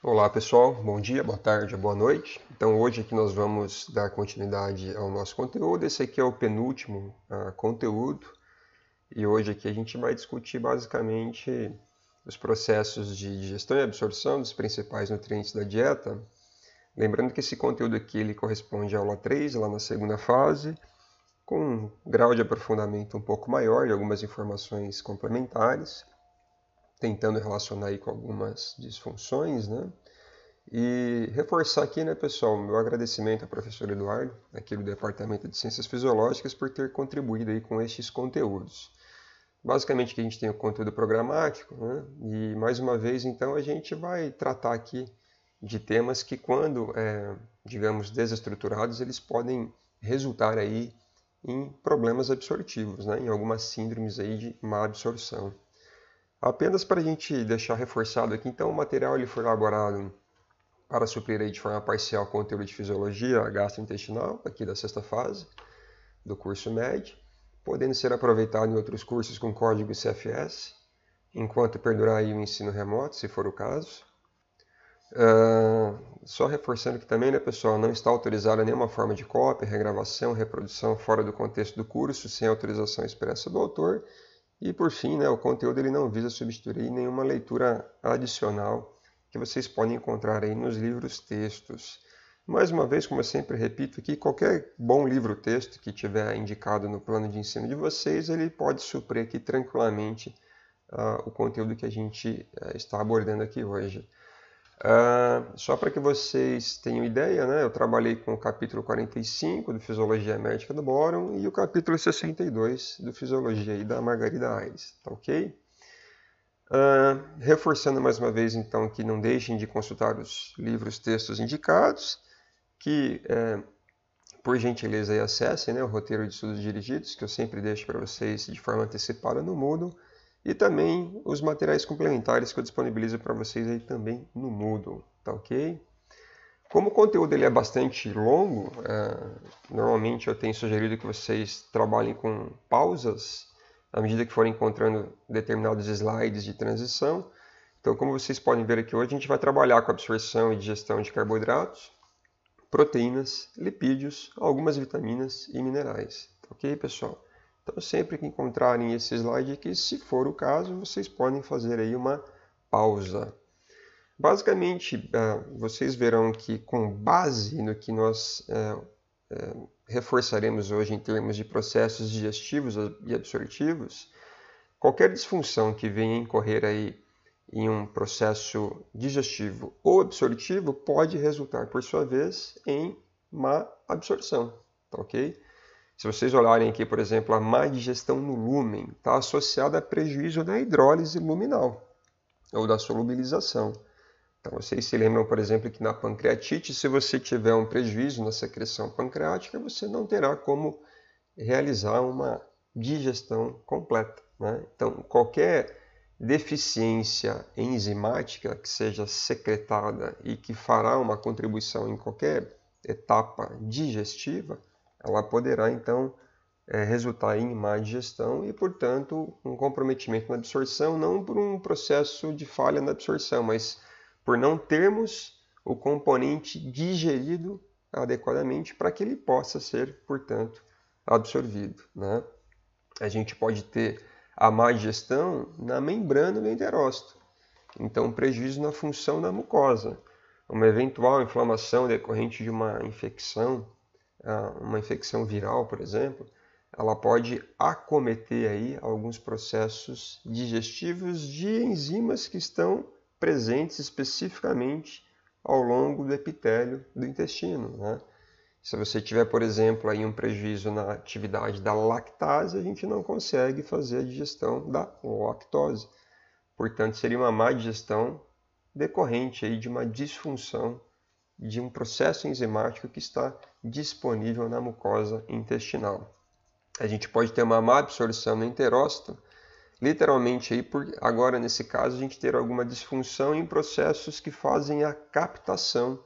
Olá pessoal, bom dia, boa tarde, boa noite. Então hoje aqui nós vamos dar continuidade ao nosso conteúdo. Esse aqui é o penúltimo conteúdo e hoje aqui a gente vai discutir basicamente os processos de digestão e absorção dos principais nutrientes da dieta. Lembrando que esse conteúdo aqui ele corresponde à aula 3, lá na segunda fase, com um grau de aprofundamento um pouco maior e algumas informações complementares, tentando relacionar aí com algumas disfunções, né? E reforçar aqui, né, pessoal, meu agradecimento ao professor Eduardo, aqui do Departamento de Ciências Fisiológicas, por ter contribuído aí com estes conteúdos. Basicamente, que a gente tem o conteúdo programático, né? E mais uma vez, então, a gente vai tratar aqui de temas que, quando, digamos, desestruturados, eles podem resultar aí em problemas absortivos, né? Em algumas síndromes aí de má absorção. Apenas para a gente deixar reforçado aqui, então, o material ele foi elaborado para suprir aí de forma parcial o conteúdo de fisiologia gastrointestinal, aqui da sexta fase do curso MED, podendo ser aproveitado em outros cursos com código CFS, enquanto perdurar aí o ensino remoto, se for o caso. Só reforçando que também, né, pessoal, não está autorizada nenhuma forma de cópia, regravação, reprodução fora do contexto do curso, sem autorização expressa do autor. E, por fim, né, o conteúdo ele não visa substituir nenhuma leitura adicional que vocês podem encontrar aí nos livros-textos. Mais uma vez, como eu sempre repito aqui, qualquer bom livro-texto que tiver indicado no plano de ensino de vocês, ele pode suprir aqui tranquilamente o conteúdo que a gente está abordando aqui hoje. Só para que vocês tenham ideia, né, eu trabalhei com o capítulo 45 do Fisiologia Médica do Bórum e o capítulo 62 do Fisiologia aí da Margarida Aires, tá ok? Reforçando mais uma vez, então, que não deixem de consultar os livros, textos indicados, que, por gentileza, aí acessem, né, o roteiro de estudos dirigidos, que eu sempre deixo para vocês de forma antecipada no Moodle, e também os materiais complementares que eu disponibilizo para vocês aí também no Moodle, tá ok? Como o conteúdo ele é bastante longo, normalmente eu tenho sugerido que vocês trabalhem com pausas, à medida que forem encontrando determinados slides de transição. Então, como vocês podem ver aqui hoje, a gente vai trabalhar com absorção e digestão de carboidratos, proteínas, lipídios, algumas vitaminas e minerais. Ok, pessoal? Então, sempre que encontrarem esse slide aqui, se for o caso, vocês podem fazer aí uma pausa. Basicamente, vocês verão que com base no que nós reforçaremos hoje em termos de processos digestivos e absortivos, qualquer disfunção que venha incorrer aí em um processo digestivo ou absortivo pode resultar, por sua vez, em má absorção, tá ok? Se vocês olharem aqui, por exemplo, a má digestão no lúmen está associada a prejuízo na hidrólise luminal ou da solubilização. Então, vocês se lembram, por exemplo, que na pancreatite, se você tiver um prejuízo na secreção pancreática, você não terá como realizar uma digestão completa, né? Então, qualquer deficiência enzimática que seja secretada e que fará uma contribuição em qualquer etapa digestiva, ela poderá, então, resultar em má digestão e, portanto, um comprometimento na absorção, não por um processo de falha na absorção, mas por não termos o componente digerido adequadamente para que ele possa ser, portanto, absorvido, né? A gente pode ter a má digestão na membrana do enterócito, então prejuízo na função da mucosa, uma eventual inflamação decorrente de uma infecção viral, por exemplo, ela pode acometer aí alguns processos digestivos de enzimas que estão presentes especificamente ao longo do epitélio do intestino, né? Se você tiver, por exemplo, aí um prejuízo na atividade da lactase, a gente não consegue fazer a digestão da lactose. Portanto, seria uma má digestão decorrente aí de uma disfunção de um processo enzimático que está disponível na mucosa intestinal. A gente pode ter uma má absorção no enterócito, literalmente aí agora nesse caso a gente ter alguma disfunção em processos que fazem a captação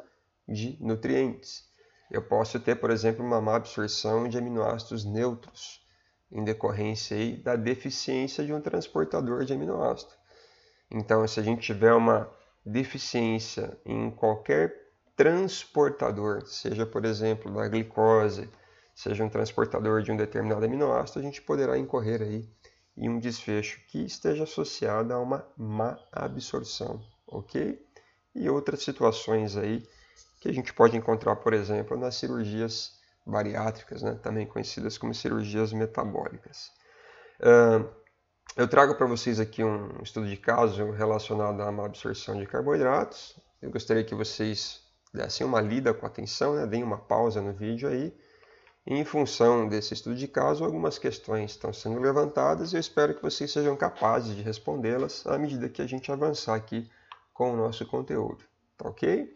de nutrientes. Eu posso ter, por exemplo, uma má absorção de aminoácidos neutros, em decorrência aí da deficiência de um transportador de aminoácido. Então, se a gente tiver uma deficiência em qualquer transportador, seja, por exemplo, da glicose, seja um transportador de um determinado aminoácido, a gente poderá incorrer aí em um desfecho que esteja associado a uma má absorção, ok? E outras situações aí que a gente pode encontrar, por exemplo, nas cirurgias bariátricas, né? Também conhecidas como cirurgias metabólicas. Eu trago para vocês aqui um estudo de caso relacionado à má absorção de carboidratos. Eu gostaria que vocês dessem uma lida com atenção, né? Deem uma pausa no vídeo aí. E em função desse estudo de caso, algumas questões estão sendo levantadas e eu espero que vocês sejam capazes de respondê-las à medida que a gente avançar aqui com o nosso conteúdo. Tá ok?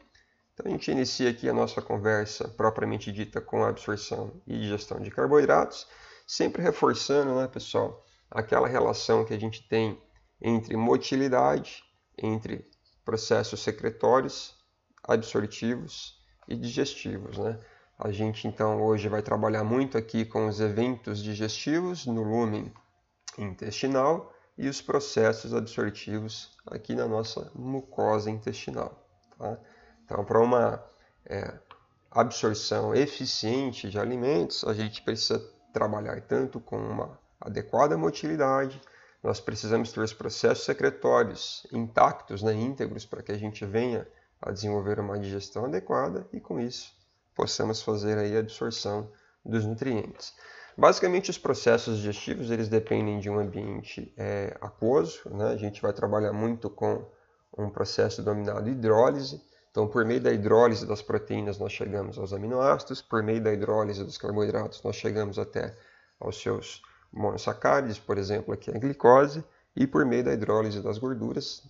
Então a gente inicia aqui a nossa conversa propriamente dita com a absorção e digestão de carboidratos, sempre reforçando, né, pessoal, aquela relação que a gente tem entre motilidade, entre processos secretórios, absortivos e digestivos, né? A gente então hoje vai trabalhar muito aqui com os eventos digestivos no lúmen intestinal e os processos absortivos aqui na nossa mucosa intestinal, tá? Então, para uma absorção eficiente de alimentos, a gente precisa trabalhar tanto com uma adequada motilidade, nós precisamos ter os processos secretórios intactos, né, íntegros, para que a gente venha a desenvolver uma digestão adequada e, com isso, possamos fazer aí a absorção dos nutrientes. Basicamente, os processos digestivos eles dependem de um ambiente aquoso, né? A gente vai trabalhar muito com um processo denominado hidrólise. Então, por meio da hidrólise das proteínas, nós chegamos aos aminoácidos, por meio da hidrólise dos carboidratos, nós chegamos até aos seus monossacárides, por exemplo, aqui a glicose, e por meio da hidrólise das gorduras,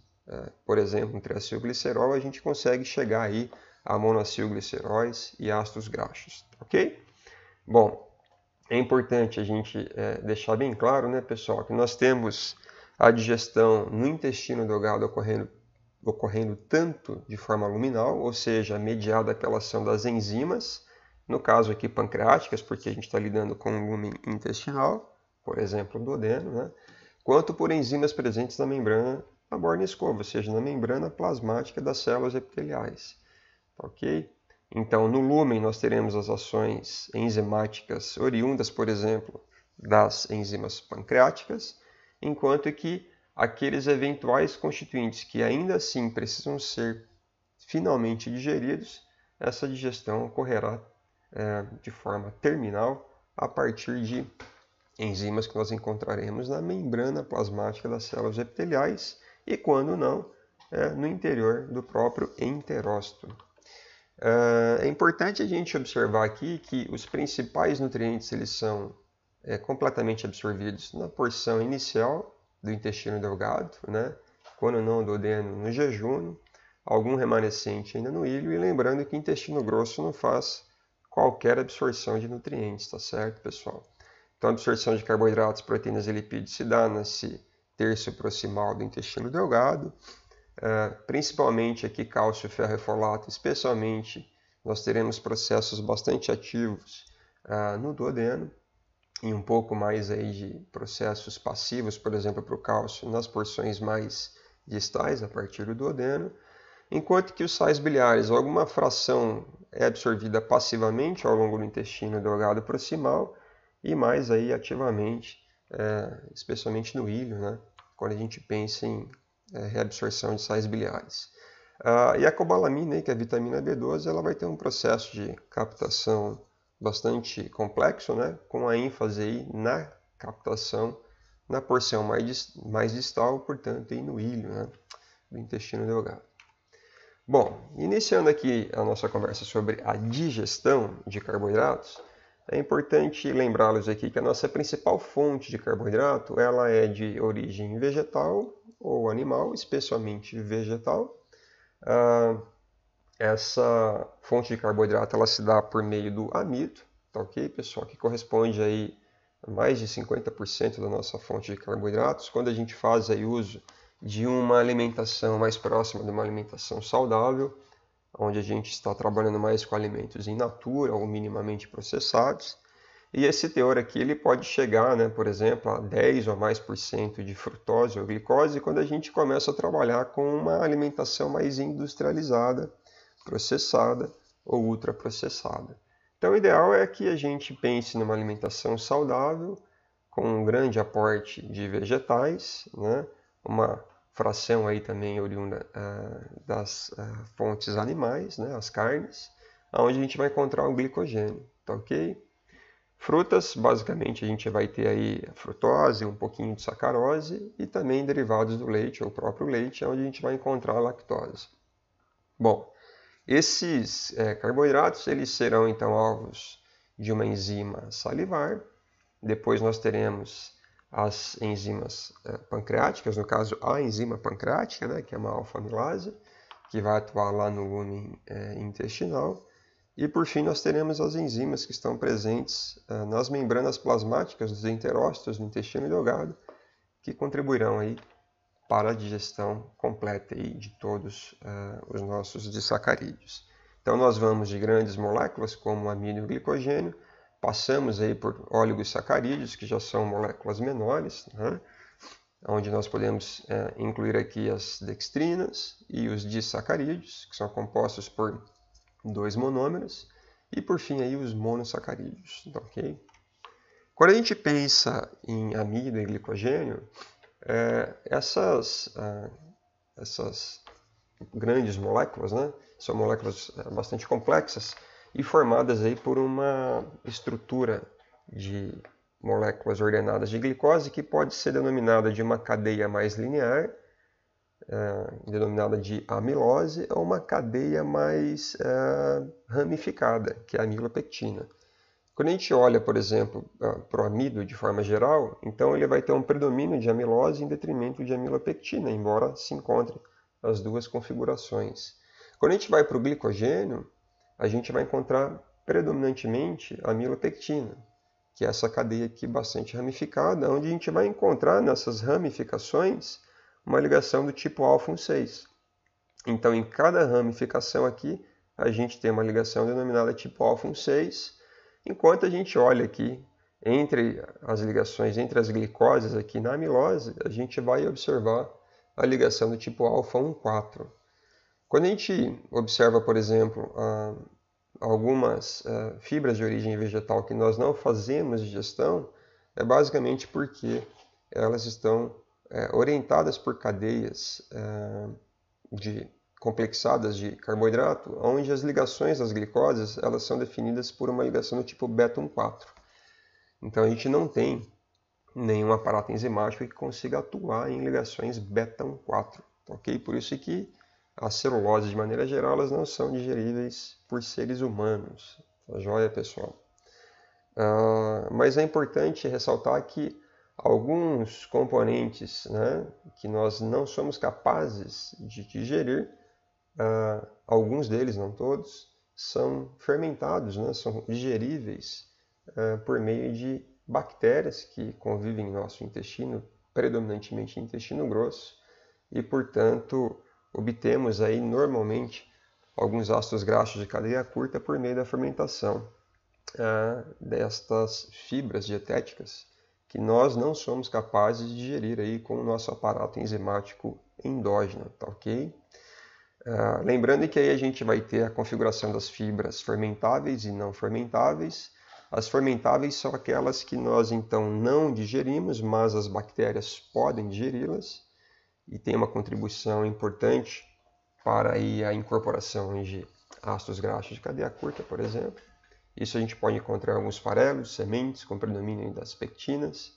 por exemplo, um triacilglicerol, a gente consegue chegar aí a monoacilgliceróis e ácidos graxos, ok? Bom, é importante a gente deixar bem claro, né, pessoal, que nós temos a digestão no intestino delgado ocorrendo tanto de forma luminal, ou seja, mediada pela ação das enzimas, no caso aqui pancreáticas, porque a gente está lidando com um lúmen intestinal, por exemplo, o duodeno, né, quanto por enzimas presentes na membrana da borda escova, ou seja, na membrana plasmática das células epiteliais. Ok? Então, no lúmen, nós teremos as ações enzimáticas oriundas, por exemplo, das enzimas pancreáticas, enquanto que aqueles eventuais constituintes que ainda assim precisam ser finalmente digeridos, essa digestão ocorrerá de forma terminal a partir de enzimas que nós encontraremos na membrana plasmática das células epiteliais e, quando não, no interior do próprio enterócito. É importante a gente observar aqui que os principais nutrientes eles são completamente absorvidos na porção inicial do intestino delgado, né? Quando não duodeno no jejum, algum remanescente ainda no ilho, e lembrando que o intestino grosso não faz qualquer absorção de nutrientes, tá certo, pessoal? Então a absorção de carboidratos, proteínas e lipídios se dá nesse terço proximal do intestino delgado, principalmente aqui cálcio, ferro e folato, especialmente nós teremos processos bastante ativos no duodeno e um pouco mais aí de processos passivos, por exemplo, para o cálcio nas porções mais distais a partir do duodeno, enquanto que os sais biliares, alguma fração é absorvida passivamente ao longo do intestino delgado proximal e mais aí ativamente, especialmente no ilho, né? Quando a gente pensa em reabsorção de sais biliares. E a cobalamina, que é a vitamina B12, ela vai ter um processo de captação bastante complexo, né? Com a ênfase aí na captação na porção mais distal, portanto, aí no ilho, né? Do intestino delgado. Bom, iniciando aqui a nossa conversa sobre a digestão de carboidratos, é importante lembrá-los aqui que a nossa principal fonte de carboidrato ela é de origem vegetal ou animal, especialmente vegetal. Essa fonte de carboidrato ela se dá por meio do amido, tá ok, pessoal? Que corresponde aí a mais de 50% da nossa fonte de carboidratos. Quando a gente faz aí uso de uma alimentação mais próxima de uma alimentação saudável, onde a gente está trabalhando mais com alimentos in natura ou minimamente processados. E esse teor aqui ele pode chegar, né, por exemplo, a 10 ou mais por cento de frutose ou glicose quando a gente começa a trabalhar com uma alimentação mais industrializada, processada ou ultraprocessada. Então, o ideal é que a gente pense numa alimentação saudável, com um grande aporte de vegetais, né, uma fração aí também oriunda das fontes animais, né, as carnes, onde a gente vai encontrar o glicogênio, tá ok? Frutas, basicamente a gente vai ter aí a frutose, um pouquinho de sacarose e também derivados do leite, ou o próprio leite, onde a gente vai encontrar a lactose. Bom, esses carboidratos eles serão então alvos de uma enzima salivar. Depois nós teremos as enzimas pancreáticas, no caso a enzima pancreática, né, que é uma alfa-amilase, que vai atuar lá no lumen intestinal. E por fim nós teremos as enzimas que estão presentes nas membranas plasmáticas dos enterócitos do intestino delgado, que contribuirão aí para a digestão completa aí de todos os nossos disacarídeos. Então nós vamos de grandes moléculas como amido e glicogênio, passamos aí por oligosacarídeos, que já são moléculas menores, né? Onde nós podemos incluir aqui as dextrinas e os disacarídeos, que são compostos por 2 monômeros, e por fim aí os monossacarídeos, ok? Quando a gente pensa em amido e glicogênio, essas grandes moléculas, né, são moléculas bastante complexas e formadas aí por uma estrutura de moléculas ordenadas de glicose que pode ser denominada de uma cadeia mais linear, denominada de amilose, ou uma cadeia mais ramificada, que é a amilopectina. Quando a gente olha, por exemplo, para o amido de forma geral, então ele vai ter um predomínio de amilose em detrimento de amilopectina, embora se encontrem as duas configurações. Quando a gente vai para o glicogênio, a gente vai encontrar predominantemente a amilopectina, que é essa cadeia aqui bastante ramificada, onde a gente vai encontrar nessas ramificações uma ligação do tipo alfa 6. Então, em cada ramificação aqui, a gente tem uma ligação denominada tipo alfa 6, enquanto a gente olha aqui entre as ligações entre as glicoses aqui na amilose, a gente vai observar a ligação do tipo alfa 4. Quando a gente observa, por exemplo, algumas fibras de origem vegetal que nós não fazemos digestão, é basicamente porque elas estão orientadas por cadeias complexadas de carboidrato, onde as ligações das glicoses elas são definidas por uma ligação do tipo beta 4. Então a gente não tem nenhum aparato enzimático que consiga atuar em ligações beta 4, ok? Por isso que as celuloses, de maneira geral, elas não são digeríveis por seres humanos. Tá joia, pessoal? Mas é importante ressaltar que alguns componentes, né, que nós não somos capazes de digerir, alguns deles, não todos, são fermentados, né, são digeríveis por meio de bactérias que convivem em nosso intestino, predominantemente intestino grosso, e, portanto, obtemos aí normalmente alguns ácidos graxos de cadeia curta por meio da fermentação destas fibras dietéticas que nós não somos capazes de digerir aí com o nosso aparato enzimático endógeno, tá ok? Lembrando que aí a gente vai ter a configuração das fibras fermentáveis e não fermentáveis. As fermentáveis são aquelas que nós então não digerimos, mas as bactérias podem digeri-las e tem uma contribuição importante para aí a incorporação de ácidos graxos de cadeia curta, por exemplo. Isso a gente pode encontrar em alguns farelos, sementes com predomínio das pectinas.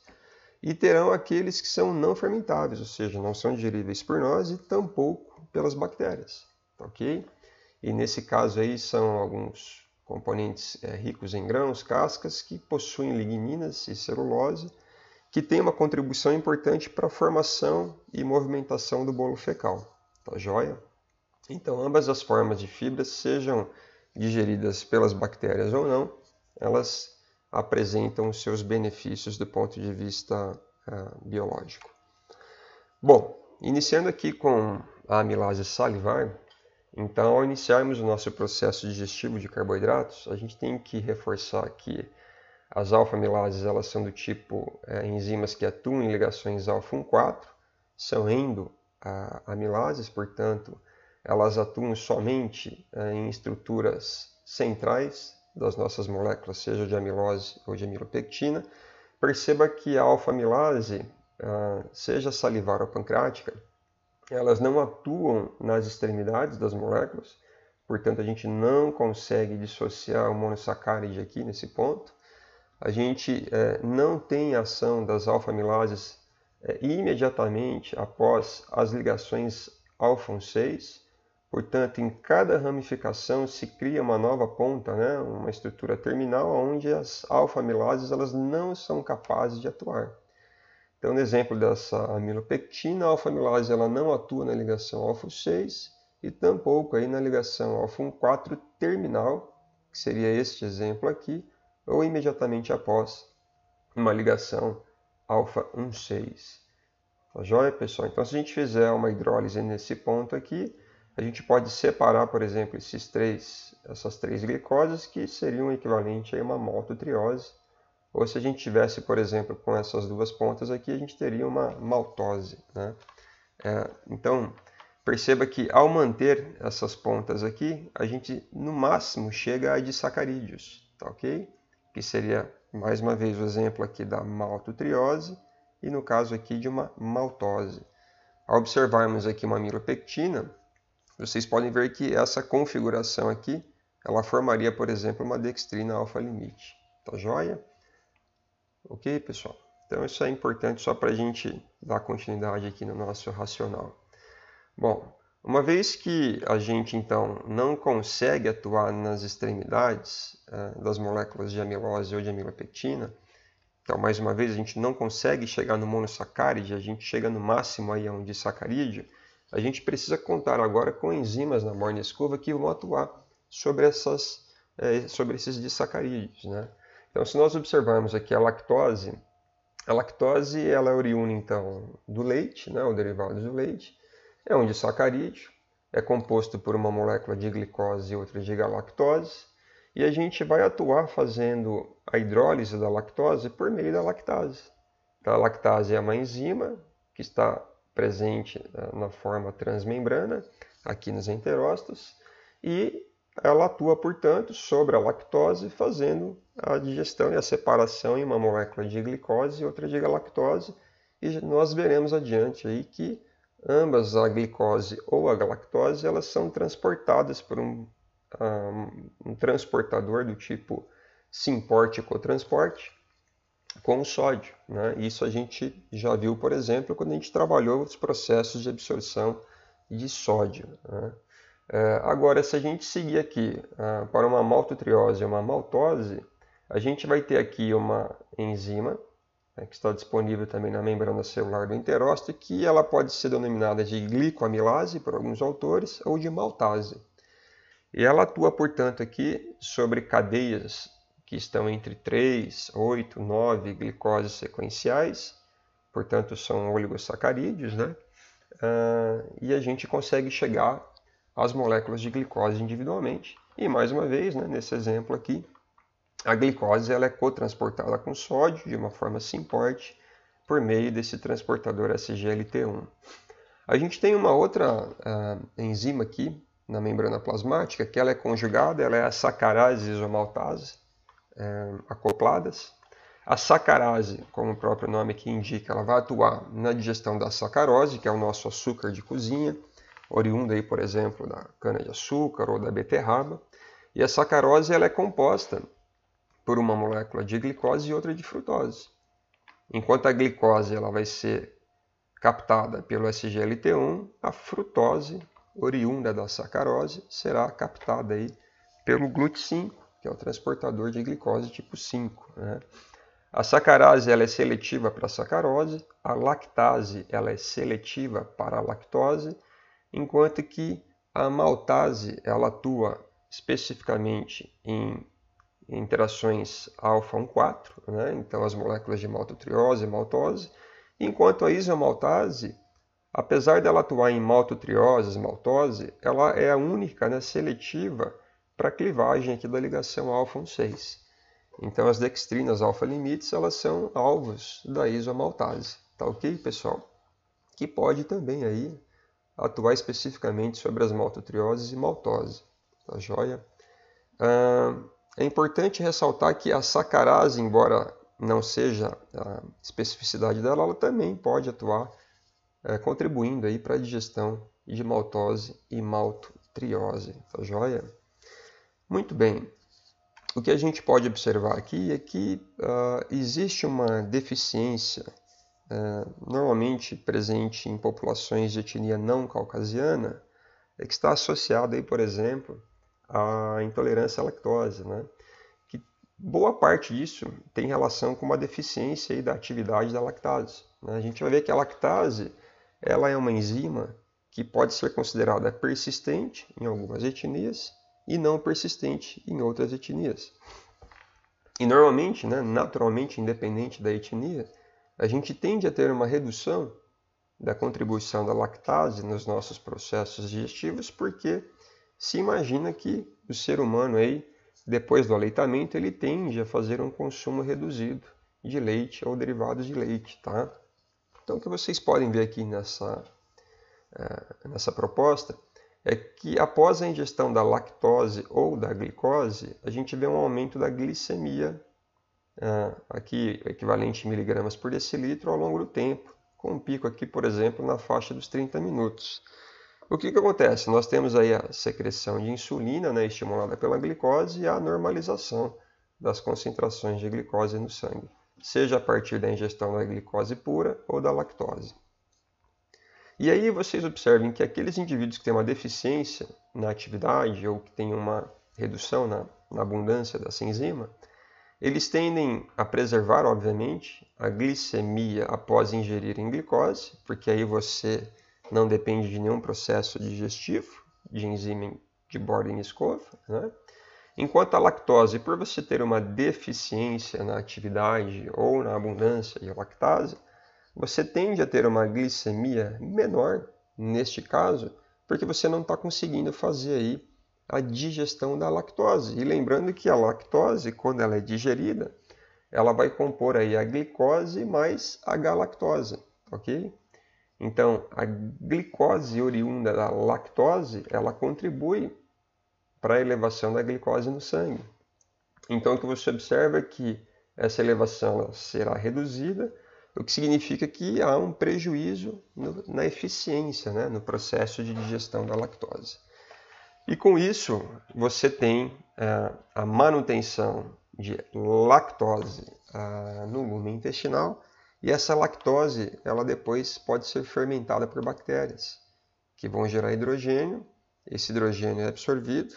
E terão aqueles que são não fermentáveis, ou seja, não são digeríveis por nós e tampouco pelas bactérias, ok? E nesse caso aí são alguns componentes ricos em grãos, cascas, que possuem ligninas e celulose, que tem uma contribuição importante para a formação e movimentação do bolo fecal, tá joia? Então, ambas as formas de fibras, sejam digeridas pelas bactérias ou não, elas apresentam os seus benefícios do ponto de vista biológico. Bom, iniciando aqui com a amilase salivar, então, ao iniciarmos o nosso processo digestivo de carboidratos, a gente tem que reforçar que As alfa-amilases elas são do tipo enzimas que atuam em ligações alfa-1,4, são endoamilases, portanto, elas atuam somente em estruturas centrais das nossas moléculas, seja de amilose ou de amilopectina. Perceba que a alfa-amilase, seja salivar ou pancreática, elas não atuam nas extremidades das moléculas, portanto a gente não consegue dissociar o monossacáride aqui nesse ponto. A gente não tem ação das alfa-amilases imediatamente após as ligações alfa-1,6, portanto em cada ramificação se cria uma nova ponta, né? Uma estrutura terminal onde as alfa-amilases elas não são capazes de atuar. Então, no exemplo dessa amilopectina, a alfa-amilase ela não atua na ligação alfa-6 e tampouco aí na ligação alfa-1,4 terminal, que seria este exemplo aqui, ou imediatamente após uma ligação alfa-1,6. Tá joia, pessoal? Então, se a gente fizer uma hidrólise nesse ponto aqui, a gente pode separar, por exemplo, essas três glicoses, que seriam equivalente a uma maltotriose. Ou se a gente tivesse, por exemplo, com essas duas pontas aqui, a gente teria uma maltose, né? Então, perceba que ao manter essas pontas aqui, a gente no máximo chega a disacarídeos, tá ok? Que seria, mais uma vez, o exemplo aqui da maltotriose e no caso aqui de uma maltose. Ao observarmos aqui uma amilopectina, vocês podem ver que essa configuração aqui, ela formaria, por exemplo, uma dextrina alfa-limite, tá joia? Ok, pessoal? Então isso é importante só para a gente dar continuidade aqui no nosso racional. Bom, uma vez que a gente então não consegue atuar nas extremidades das moléculas de amilose ou de amilopectina, então mais uma vez a gente não consegue chegar no monossacáride, a gente chega no máximo aí a um disacarídeo, a gente precisa contar agora com enzimas na borda escova que vão atuar sobre esses disacarídeos, né? Então, se nós observarmos aqui a lactose ela é oriunda então do leite, né, o derivado do leite, é um disacarídeo, é composto por uma molécula de glicose e outra de galactose, e a gente vai atuar fazendo a hidrólise da lactose por meio da lactase. Então, a lactase é uma enzima que está presente na forma transmembrana, aqui nos enterócitos, e ela atua, portanto, sobre a lactose, fazendo a digestão e a separação em uma molécula de glicose e outra de galactose. E nós veremos adiante aí que ambas, a glicose ou a galactose, elas são transportadas por um transportador do tipo Symporte cotransporte com o sódio, né? Isso a gente já viu, por exemplo, quando a gente trabalhou os processos de absorção de sódio, né? Agora, se a gente seguir aqui para uma maltotriose e uma maltose, a gente vai ter aqui uma enzima, que está disponível também na membrana celular do enterócito, que ela pode ser denominada de glicoamilase por alguns autores, ou de maltase. E ela atua, portanto, aqui sobre cadeias que estão entre 3, 8, 9 glicoses sequenciais, portanto são oligosacarídeos, né? E a gente consegue chegar às moléculas de glicose individualmente. E mais uma vez, né, nesse exemplo aqui, a glicose ela é cotransportada com sódio de uma forma Symporte por meio desse transportador SGLT1. A gente tem uma outra enzima aqui na membrana plasmática que ela é conjugada, ela é a sacarase e isomaltase acopladas. A sacarase, como o próprio nome aqui indica, ela vai atuar na digestão da sacarose, que é o nosso açúcar de cozinha, oriunda aí, por exemplo, da cana-de-açúcar ou da beterraba. E a sacarose ela é composta por uma molécula de glicose e outra de frutose. Enquanto a glicose ela vai ser captada pelo SGLT1, a frutose, oriunda da sacarose, será captada aí pelo GLUT5, que é o transportador de glicose tipo 5, né? A sacarase ela é seletiva para a sacarose, a lactase ela é seletiva para a lactose, enquanto que a maltase ela atua especificamente em interações alfa-1,4, né? Então as moléculas de maltotriose e maltose, enquanto a isomaltase, apesar dela atuar em maltotriose, maltose, ela é a única, né, seletiva para a clivagem aqui da ligação alfa-1,6. Então as dextrinas alfa-limites, elas são alvos da isomaltase, tá ok, pessoal? Que pode também aí atuar especificamente sobre as maltotrioses e maltose, tá joia? É importante ressaltar que a sacarase, embora não seja a especificidade dela, ela também pode atuar contribuindo aí para a digestão de maltose e maltotriose, tá joia? Muito bem. O que a gente pode observar aqui é que existe uma deficiência normalmente presente em populações de etnia não caucasiana, que está associada, aí, por exemplo, à intolerância à lactose, né? Que boa parte disso tem relação com uma deficiência aí da atividade da lactase, né? A gente vai ver que a lactase ela é uma enzima que pode ser considerada persistente em algumas etnias e não persistente em outras etnias. E normalmente, né, naturalmente, independente da etnia, a gente tende a ter uma redução da contribuição da lactase nos nossos processos digestivos, porque se imagina que o ser humano, aí, depois do aleitamento, ele tende a fazer um consumo reduzido de leite ou derivados de leite. Tá? Então, o que vocês podem ver aqui nessa proposta é que após a ingestão da lactose ou da glicose, a gente vê um aumento da glicemia, aqui equivalente em miligramas por decilitro, ao longo do tempo, com um pico aqui, por exemplo, na faixa dos 30 minutos. O que acontece? Nós temos aí a secreção de insulina, né, estimulada pela glicose, e a normalização das concentrações de glicose no sangue, seja a partir da ingestão da glicose pura ou da lactose. E aí vocês observem que aqueles indivíduos que têm uma deficiência na atividade ou que têm uma redução na abundância dessa enzima, eles tendem a preservar, obviamente, a glicemia após ingerirem glicose, porque aí você não depende de nenhum processo digestivo de enzima de borda em escova, né? Enquanto a lactose, por você ter uma deficiência na atividade ou na abundância de lactase, você tende a ter uma glicemia menor, neste caso, porque você não está conseguindo fazer aí a digestão da lactose. E lembrando que a lactose, quando ela é digerida, ela vai compor aí a glicose mais a galactose, ok? Então, a glicose oriunda da lactose, ela contribui para a elevação da glicose no sangue. Então, o que você observa é que essa elevação será reduzida, o que significa que há um prejuízo na eficiência, né, no processo de digestão da lactose. E com isso, você tem a manutenção de lactose no lumen intestinal, e essa lactose ela depois pode ser fermentada por bactérias, que vão gerar hidrogênio, esse hidrogênio é absorvido,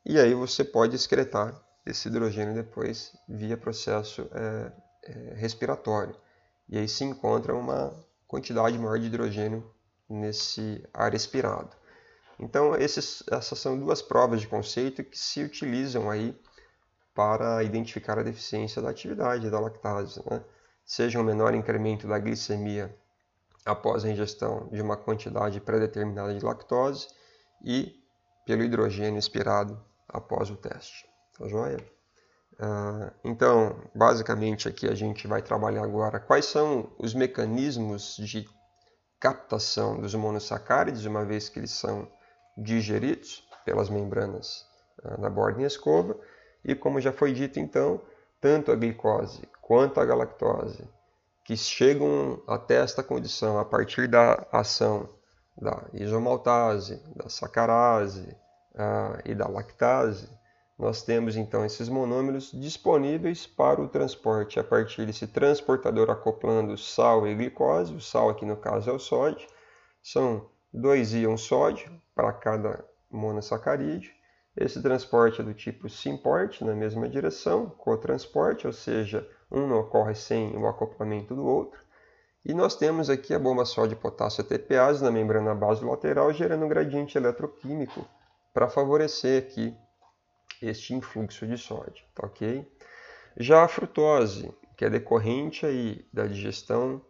e aí você pode excretar esse hidrogênio depois via processo respiratório. E aí se encontra uma quantidade maior de hidrogênio nesse ar expirado. Então, essas são duas provas de conceito que se utilizam aí para identificar a deficiência da atividade da lactase, né? Seja um menor incremento da glicemia após a ingestão de uma quantidade pré-determinada de lactose e pelo hidrogênio expirado após o teste. Tá joia? Então, basicamente aqui a gente vai trabalhar agora quais são os mecanismos de captação dos monossacárides, uma vez que eles são digeridos pelas membranas da borda em escova. E como já foi dito então, tanto a glicose quanto a galactose, que chegam até esta condição a partir da ação da isomaltase, da sacarase e da lactase, nós temos então esses monômeros disponíveis para o transporte a partir desse transportador acoplando sal e glicose. O sal aqui no caso é o sódio. São 2 íons sódio para cada monossacarídeo. Esse transporte é do tipo symport, na mesma direção, cotransporte, ou seja, um não ocorre sem o acoplamento do outro. E nós temos aqui a bomba sódio-potássio ATPase na membrana basolateral, gerando um gradiente eletroquímico para favorecer aqui este influxo de sódio, tá ok? Já a frutose, que é decorrente aí da digestão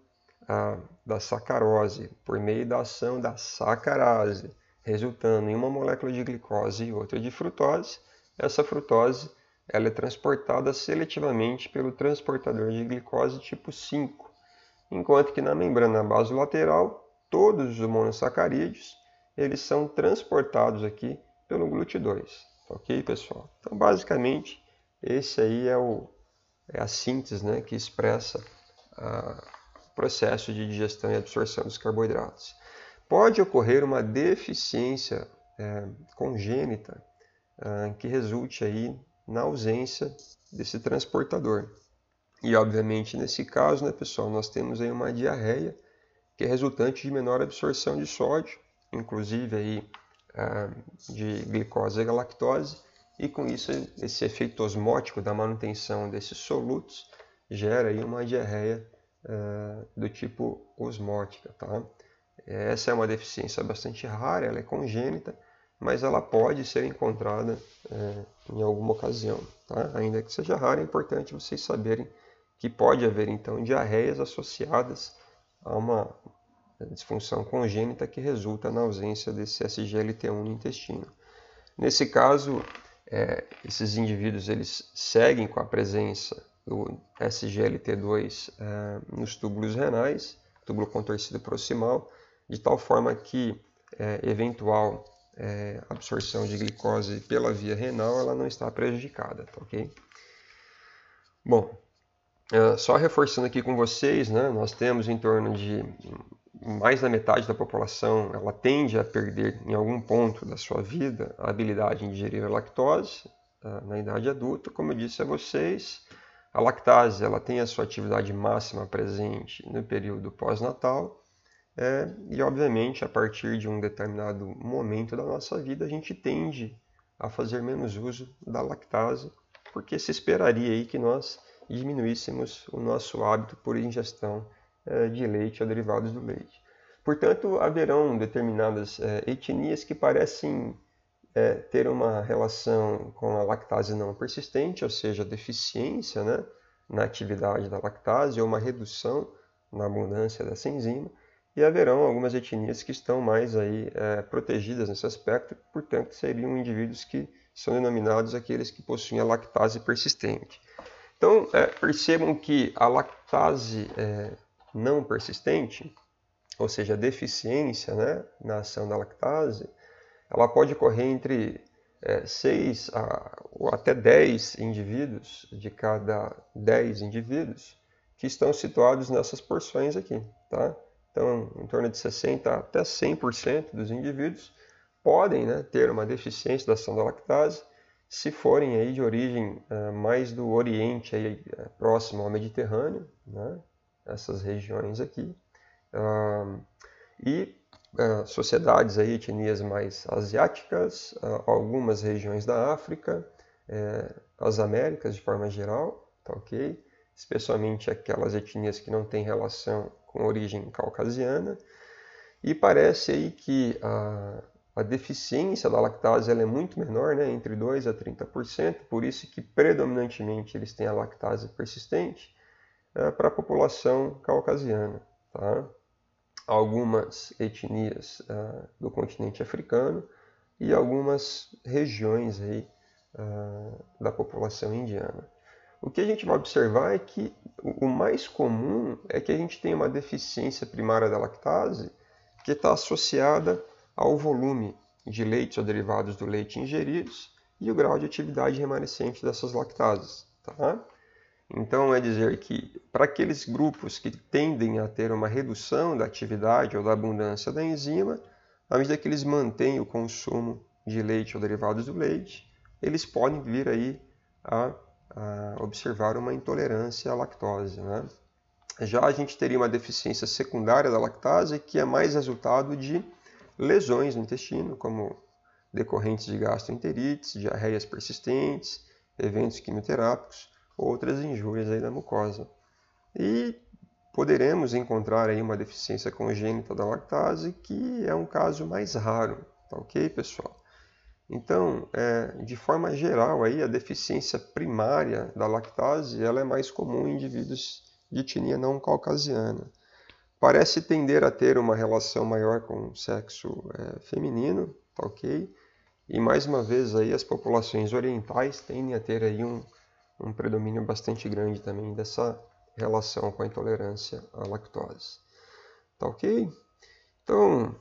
da sacarose por meio da ação da sacarase, resultando em uma molécula de glicose e outra de frutose. Essa frutose ela é transportada seletivamente pelo transportador de glicose tipo 5, enquanto que na membrana basolateral, todos os monossacarídeos eles são transportados aqui pelo GLUT2. Ok, pessoal? Então, basicamente, esse aí é a síntese, né, que expressa o processo de digestão e absorção dos carboidratos. Pode ocorrer uma deficiência congênita que resulte aí na ausência desse transportador. E, obviamente, nesse caso, né, pessoal, nós temos aí uma diarreia que é resultante de menor absorção de sódio, inclusive aí, de glicose e galactose, e com isso esse efeito osmótico da manutenção desses solutos gera aí uma diarreia do tipo osmótica. Tá? Essa é uma deficiência bastante rara, ela é congênita, mas ela pode ser encontrada em alguma ocasião. Tá? Ainda que seja rara, é importante vocês saberem que pode haver então diarreias associadas a uma disfunção congênita que resulta na ausência desse SGLT1 no intestino. Nesse caso, esses indivíduos eles seguem com a presença do SGLT2 nos túbulos renais, túbulo contorcido proximal, de tal forma que eventual absorção de glicose pela via renal ela não está prejudicada, tá, ok? Bom, só reforçando aqui com vocês, né, nós temos em torno de mais da metade da população, ela tende a perder em algum ponto da sua vida a habilidade em digerir a lactose na idade adulta. Como eu disse a vocês, a lactase ela tem a sua atividade máxima presente no período pós-natal e, obviamente, a partir de um determinado momento da nossa vida, a gente tende a fazer menos uso da lactase, porque se esperaria aí que nós diminuíssemos o nosso hábito por ingestão de leite ou derivados do leite. Portanto, haverão determinadas etnias que parecem ter uma relação com a lactase não persistente, ou seja, deficiência, né, na atividade da lactase ou uma redução na abundância dessa enzima, e haverão algumas etnias que estão mais aí, protegidas nesse aspecto, portanto, seriam indivíduos que são denominados aqueles que possuem a lactase persistente. Então, percebam que a lactase não persistente, ou seja, a deficiência, né, na ação da lactase, ela pode ocorrer entre 6 ou até 10 indivíduos de cada 10 indivíduos que estão situados nessas porções aqui. Tá? Então, em torno de 60% até 100% dos indivíduos podem, né, ter uma deficiência da ação da lactase, se forem aí de origem mais do Oriente, aí, próximo ao Mediterrâneo, né, essas regiões aqui, e sociedades, aí, etnias mais asiáticas, algumas regiões da África, as Américas de forma geral, tá, ok? Especialmente aquelas etnias que não têm relação com origem caucasiana, e parece aí que a deficiência da lactase ela é muito menor, né, entre 2% a 30%, por isso que predominantemente eles têm a lactase persistente para a população caucasiana. Tá? Algumas etnias do continente africano e algumas regiões aí, da população indiana. O que a gente vai observar é que o mais comum é que a gente tenha uma deficiência primária da lactase que está associada ao volume de leite ou derivados do leite ingeridos e o grau de atividade remanescente dessas lactases. Tá? Então, é dizer que para aqueles grupos que tendem a ter uma redução da atividade ou da abundância da enzima, à medida que eles mantêm o consumo de leite ou derivados do leite, eles podem vir aí a observar uma intolerância à lactose. Né? Já a gente teria uma deficiência secundária da lactase, que é mais resultado de lesões no intestino, como decorrentes de gastroenterites, diarreias persistentes, eventos quimioterápicos, outras injúrias aí da mucosa. E poderemos encontrar aí uma deficiência congênita da lactase, que é um caso mais raro, tá ok, pessoal? Então, de forma geral, aí, a deficiência primária da lactase ela é mais comum em indivíduos de etnia não caucasiana. Parece tender a ter uma relação maior com o sexo feminino, tá ok? E mais uma vez aí as populações orientais tendem a ter aí um predomínio bastante grande também dessa relação com a intolerância à lactose. Tá ok? Então,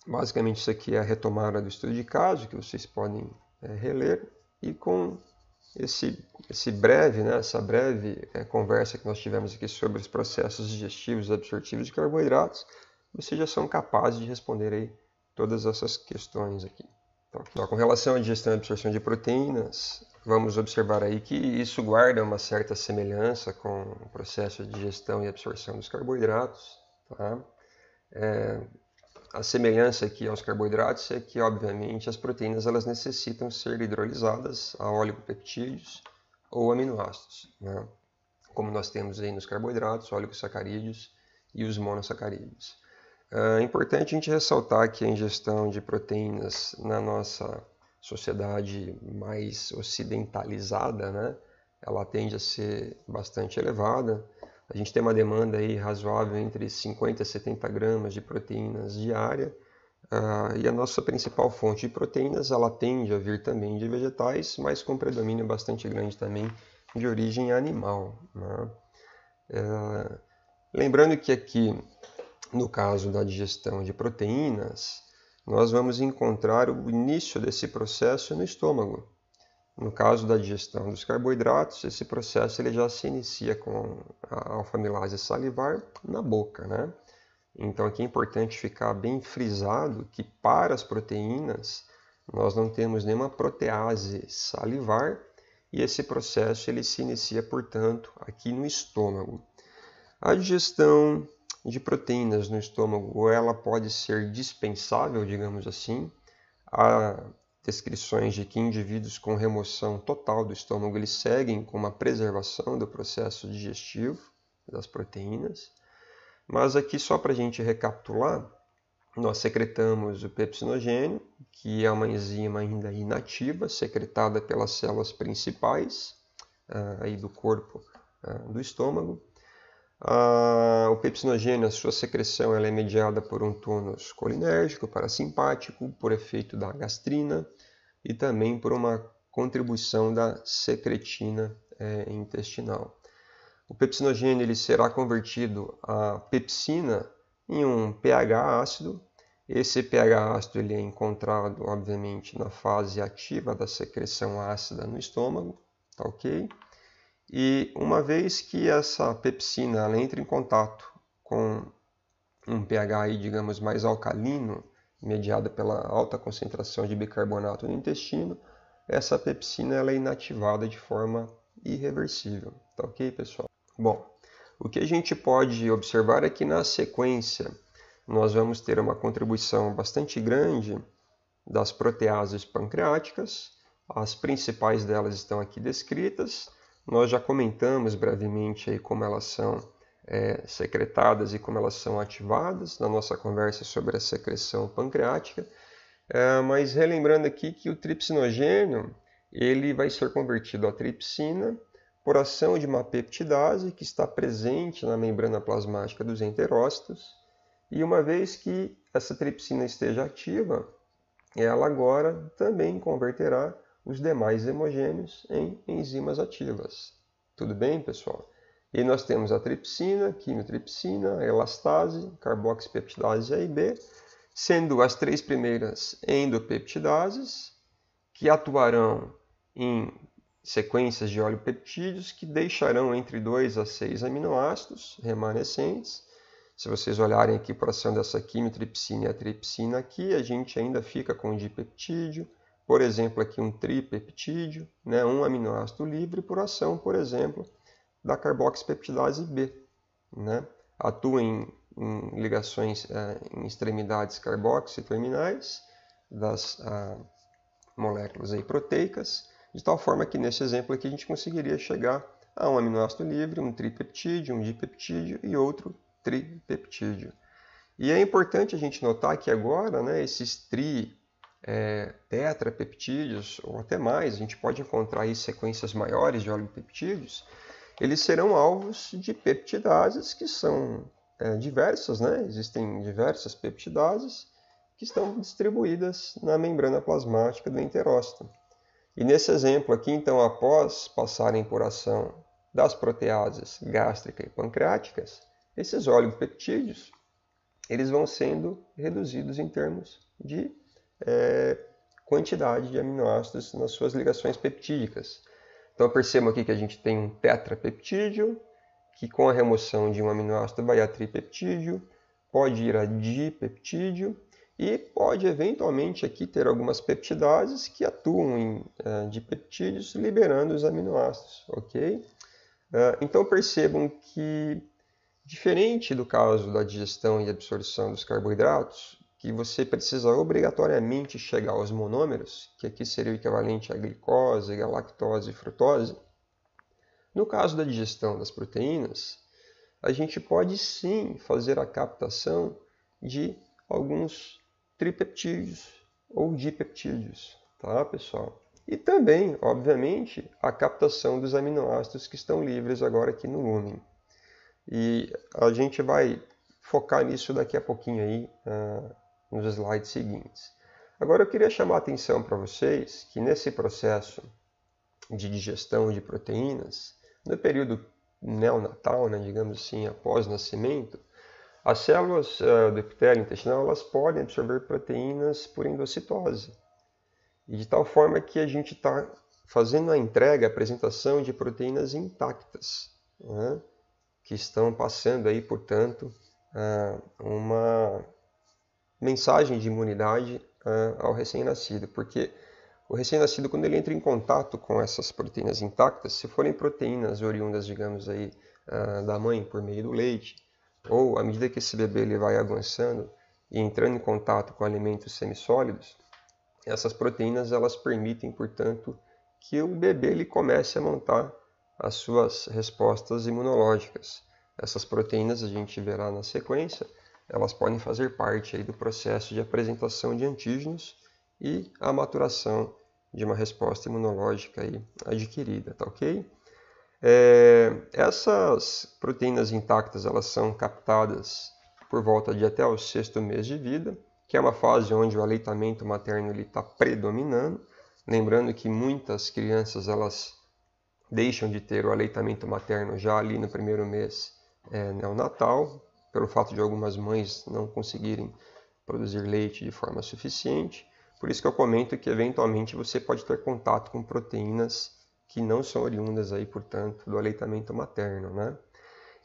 basicamente isso aqui é a retomada do estudo de caso, que vocês podem reler, e com essa breve conversa que nós tivemos aqui sobre os processos digestivos e absortivos de carboidratos, vocês já são capazes de responder aí todas essas questões aqui. Então, com relação à digestão e absorção de proteínas, vamos observar aí que isso guarda uma certa semelhança com o processo de digestão e absorção dos carboidratos. Tá? A semelhança aqui aos carboidratos é que, obviamente, as proteínas elas necessitam ser hidrolisadas a oligopeptídeos ou aminoácidos, né? Como nós temos aí nos carboidratos, oligosacarídeos e os monossacarídeos. É importante a gente ressaltar que a ingestão de proteínas na nossa sociedade mais ocidentalizada, né, ela tende a ser bastante elevada. A gente tem uma demanda aí razoável entre 50 e 70 gramas de proteínas diária, e a nossa principal fonte de proteínas ela tende a vir também de vegetais, mas com predomínio bastante grande também de origem animal, né? Lembrando que aqui, no caso da digestão de proteínas, nós vamos encontrar o início desse processo no estômago. No caso da digestão dos carboidratos, esse processo ele já se inicia com a alfa-amilase salivar na boca, né? Então aqui é importante ficar bem frisado que para as proteínas nós não temos nenhuma protease salivar e esse processo ele se inicia, portanto, aqui no estômago. A digestão de proteínas no estômago ela pode ser dispensável, digamos assim. Há descrições de que indivíduos com remoção total do estômago eles seguem com uma preservação do processo digestivo das proteínas. Mas aqui só para a gente recapitular, nós secretamos o pepsinogênio, que é uma enzima ainda inativa, secretada pelas células principais aí do corpo do estômago. O pepsinogênio, a sua secreção ela é mediada por um tônus colinérgico, parasimpático, por efeito da gastrina e também por uma contribuição da secretina intestinal. O pepsinogênio ele será convertido a pepsina em um pH ácido. Esse pH ácido ele é encontrado, obviamente, na fase ativa da secreção ácida no estômago, tá ok? E uma vez que essa pepsina ela entra em contato com um pH aí, digamos, mais alcalino, mediado pela alta concentração de bicarbonato no intestino, essa pepsina ela é inativada de forma irreversível. Tá ok, pessoal? Bom, o que a gente pode observar é que na sequência nós vamos ter uma contribuição bastante grande das proteases pancreáticas. As principais delas estão aqui descritas. Nós já comentamos brevemente aí como elas são secretadas e como elas são ativadas na nossa conversa sobre a secreção pancreática. Mas relembrando aqui que o tripsinogênio ele vai ser convertido a tripsina por ação de uma peptidase que está presente na membrana plasmática dos enterócitos. E uma vez que essa tripsina esteja ativa, ela agora também converterá os demais hemogênios em enzimas ativas. Tudo bem, pessoal? E nós temos a tripsina, quimiotripsina, a elastase, carboxipeptidase A e B, sendo as três primeiras endopeptidases, que atuarão em sequências de olipeptídeos que deixarão entre 2 a 6 aminoácidos remanescentes. Se vocês olharem aqui por ação dessa quimiotripsina e a tripsina aqui, a gente ainda fica com um dipeptídeo, por exemplo, aqui um tripeptídeo, né, um aminoácido livre por ação, por exemplo, da carboxipeptidase B. Né? Atua em ligações em extremidades carboxiterminais das moléculas aí proteicas, de tal forma que nesse exemplo aqui a gente conseguiria chegar a um aminoácido livre, um tripeptídeo, um dipeptídeo e outro tripeptídeo. E é importante a gente notar que agora, né, esses tetrapeptídeos, ou até mais, a gente pode encontrar aí sequências maiores de oligopeptídeos, eles serão alvos de peptidases que são diversas, né? Existem diversas peptidases que estão distribuídas na membrana plasmática do enterócito. E nesse exemplo aqui, então, após passarem por ação das proteases gástrica e pancreáticas, esses oligopeptídeos eles vão sendo reduzidos em termos de quantidade de aminoácidos nas suas ligações peptídicas. Então percebam aqui que a gente tem um tetrapeptídeo, que com a remoção de um aminoácido vai a tripeptídeo, pode ir a dipeptídeo e pode eventualmente aqui ter algumas peptidases que atuam em dipeptídeos liberando os aminoácidos, ok? Então percebam que, diferente do caso da digestão e absorção dos carboidratos, que você precisa obrigatoriamente chegar aos monômeros, que aqui seria o equivalente à glicose, à lactose e frutose, no caso da digestão das proteínas, a gente pode sim fazer a captação de alguns tripeptídeos ou dipeptídeos, tá, pessoal? E também, obviamente, a captação dos aminoácidos que estão livres agora aqui no lúmen. E a gente vai focar nisso daqui a pouquinho aí, nos slides seguintes. Agora eu queria chamar a atenção para vocês que nesse processo de digestão de proteínas, no período neonatal, né, digamos assim, após o nascimento, as células do epitélio intestinal elas podem absorver proteínas por endocitose. E de tal forma que a gente está fazendo a entrega, a apresentação de proteínas intactas, né, que estão passando aí, portanto, uma mensagem de imunidade ao recém-nascido, porque o recém-nascido, quando ele entra em contato com essas proteínas intactas, se forem proteínas oriundas, digamos aí, da mãe por meio do leite, ou à medida que esse bebê ele vai avançando e entrando em contato com alimentos semissólidos, essas proteínas elas permitem, portanto, que o bebê ele comece a montar as suas respostas imunológicas. Essas proteínas, a gente verá na sequência, elas podem fazer parte aí do processo de apresentação de antígenos e a maturação de uma resposta imunológica aí adquirida, tá ok? Essas proteínas intactas elas são captadas por volta de até o 6º mês de vida, que é uma fase onde o aleitamento materno está predominando. Lembrando que muitas crianças elas deixam de ter o aleitamento materno já ali no 1º mês neonatal, pelo fato de algumas mães não conseguirem produzir leite de forma suficiente. Por isso que eu comento que eventualmente você pode ter contato com proteínas que não são oriundas aí, portanto, do aleitamento materno, né?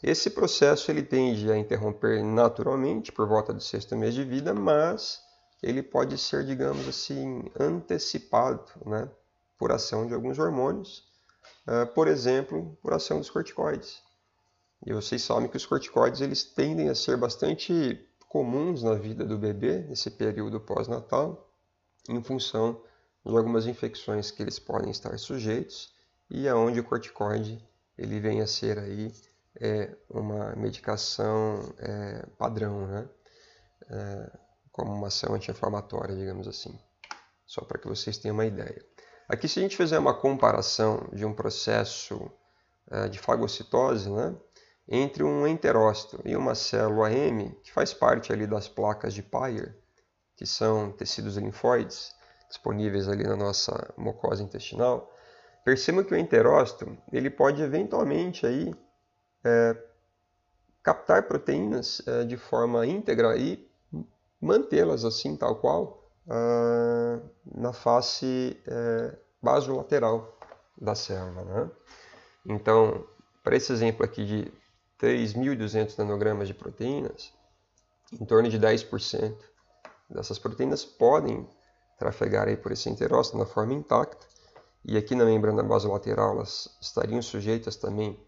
Esse processo ele tende a interromper naturalmente por volta do 6º mês de vida, mas ele pode ser, digamos assim, antecipado, né, por ação de alguns hormônios, por exemplo, por ação dos corticoides. E vocês sabem que os corticoides eles tendem a ser bastante comuns na vida do bebê nesse período pós-natal, em função de algumas infecções que eles podem estar sujeitos e aonde o corticoide ele vem a ser aí uma medicação padrão, né? Como uma ação anti-inflamatória, digamos assim, só para que vocês tenham uma ideia. Aqui, se a gente fizer uma comparação de um processo de fagocitose, né, entre um enterócito e uma célula M, que faz parte ali das placas de Peyer, que são tecidos linfóides disponíveis ali na nossa mucosa intestinal, percebam que o enterócito ele pode eventualmente aí, captar proteínas de forma íntegra e mantê-las assim, tal qual, na face basolateral da célula, né? Então, para esse exemplo aqui de 3.200 nanogramas de proteínas, em torno de 10% dessas proteínas podem trafegar aí por esse enterócito na forma intacta, e aqui na membrana basolateral elas estariam sujeitas também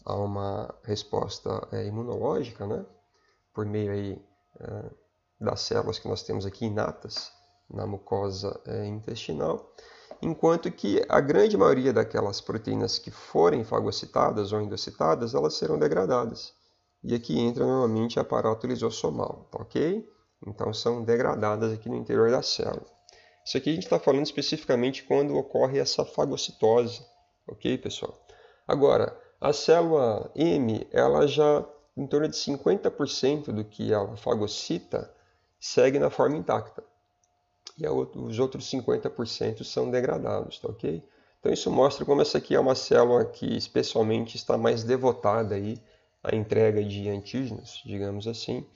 a uma resposta imunológica, né? Por meio aí, das células que nós temos aqui inatas na mucosa intestinal, enquanto que a grande maioria daquelas proteínas que forem fagocitadas ou endocitadas, elas serão degradadas. E aqui entra normalmente o aparato lisossomal, tá ok? Então são degradadas aqui no interior da célula. Isso aqui a gente está falando especificamente quando ocorre essa fagocitose, ok, pessoal? Agora, a célula M, ela já, em torno de 50% do que ela fagocita, segue na forma intacta. E os outros 50% são degradados, tá ok? Então isso mostra como essa aqui é uma célula que especialmente está mais devotada aí à entrega de antígenos, digamos assim,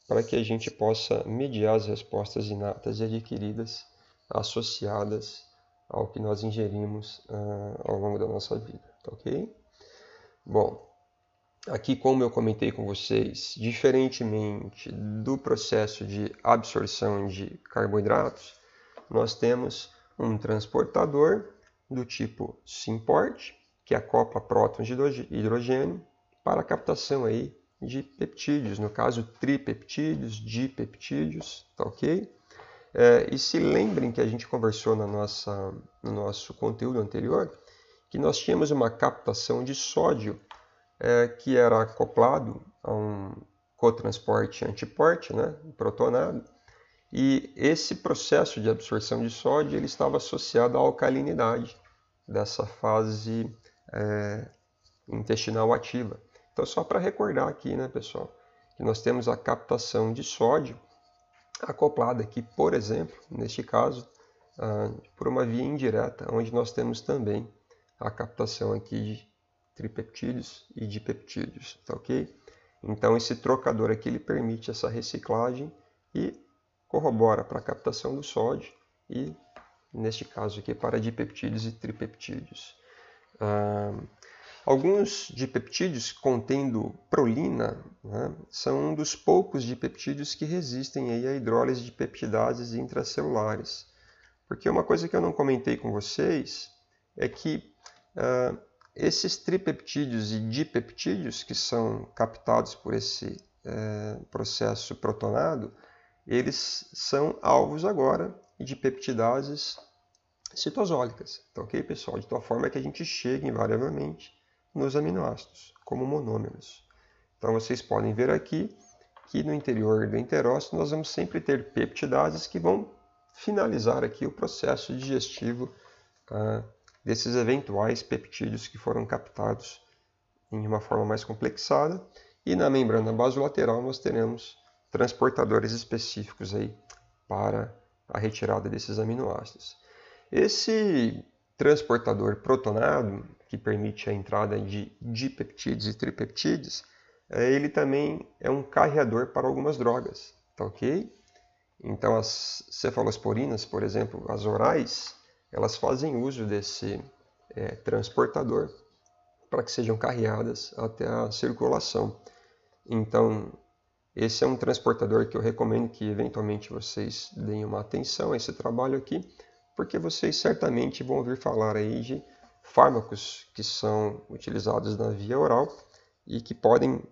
para que a gente possa mediar as respostas inatas e adquiridas associadas ao que nós ingerimos ao longo da nossa vida, tá ok? Bom, aqui como eu comentei com vocês, diferentemente do processo de absorção de carboidratos, nós temos um transportador do tipo Symport, que acopla prótons de hidrogênio para a captação aí de peptídeos, no caso tripeptídeos, dipeptídeos, tá ok? E se lembrem que a gente conversou no nosso conteúdo anterior, que nós tínhamos uma captação de sódio que era acoplado a um cotransporte antiporte, né, protonado, e esse processo de absorção de sódio ele estava associado à alcalinidade dessa fase intestinal ativa. Então, só para recordar aqui, né, pessoal, que nós temos a captação de sódio acoplada aqui, por exemplo, neste caso, por uma via indireta, onde nós temos também a captação aqui de tripeptídeos e dipeptídeos, tá ok? Então, esse trocador aqui ele permite essa reciclagem e corrobora para a captação do sódio e, neste caso aqui, para dipeptídeos e tripeptídeos. Alguns dipeptídeos contendo prolina, né, são um dos poucos dipeptídeos que resistem aí à hidrólise de peptidases intracelulares. Porque uma coisa que eu não comentei com vocês é que esses tripeptídeos e dipeptídeos que são captados por esse processo protonado, eles são alvos agora de peptidases citosólicas, tá ok, pessoal? De tal forma que a gente chega invariavelmente nos aminoácidos, como monômeros. Então vocês podem ver aqui que no interior do enterócito nós vamos sempre ter peptidases que vão finalizar aqui o processo digestivo desses eventuais peptídeos que foram captados em uma forma mais complexada. E na membrana basolateral nós teremos transportadores específicos aí para a retirada desses aminoácidos. Esse transportador protonado, que permite a entrada de dipeptídeos e tripeptídeos, ele também é um carreador para algumas drogas, tá ok? Então as cefalosporinas, por exemplo, as orais, elas fazem uso desse transportador para que sejam carreadas até a circulação. Então, esse é um transportador que eu recomendo que eventualmente vocês deem uma atenção a esse trabalho aqui, porque vocês certamente vão ouvir falar aí de fármacos que são utilizados na via oral e que podem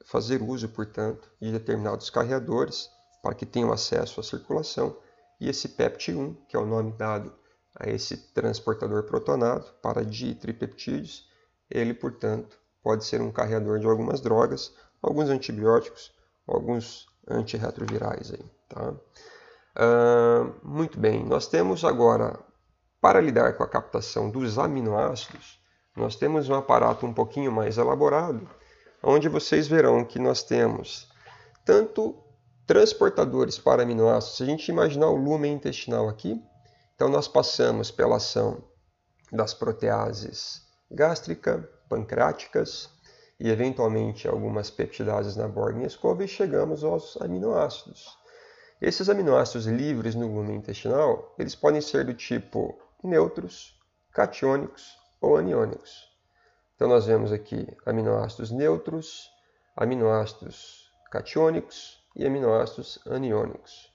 fazer uso, portanto, de determinados carreadores para que tenham acesso à circulação. E esse PEPT1, que é o nome dado a esse transportador protonado para ditripeptídeos, ele, portanto, pode ser um carreador de algumas drogas, alguns antibióticos, alguns antirretrovirais aí, tá? Muito bem, nós temos agora, para lidar com a captação dos aminoácidos, nós temos um aparato um pouquinho mais elaborado, onde vocês verão que nós temos tanto transportadores para aminoácidos, se a gente imaginar o lúmen intestinal aqui, então nós passamos pela ação das proteases gástrica, pancreáticas e eventualmente algumas peptidases na borda e escova e chegamos aos aminoácidos. Esses aminoácidos livres no lúmen intestinal, eles podem ser do tipo neutros, catiônicos ou aniônicos. Então nós vemos aqui aminoácidos neutros, aminoácidos catiônicos e aminoácidos aniônicos,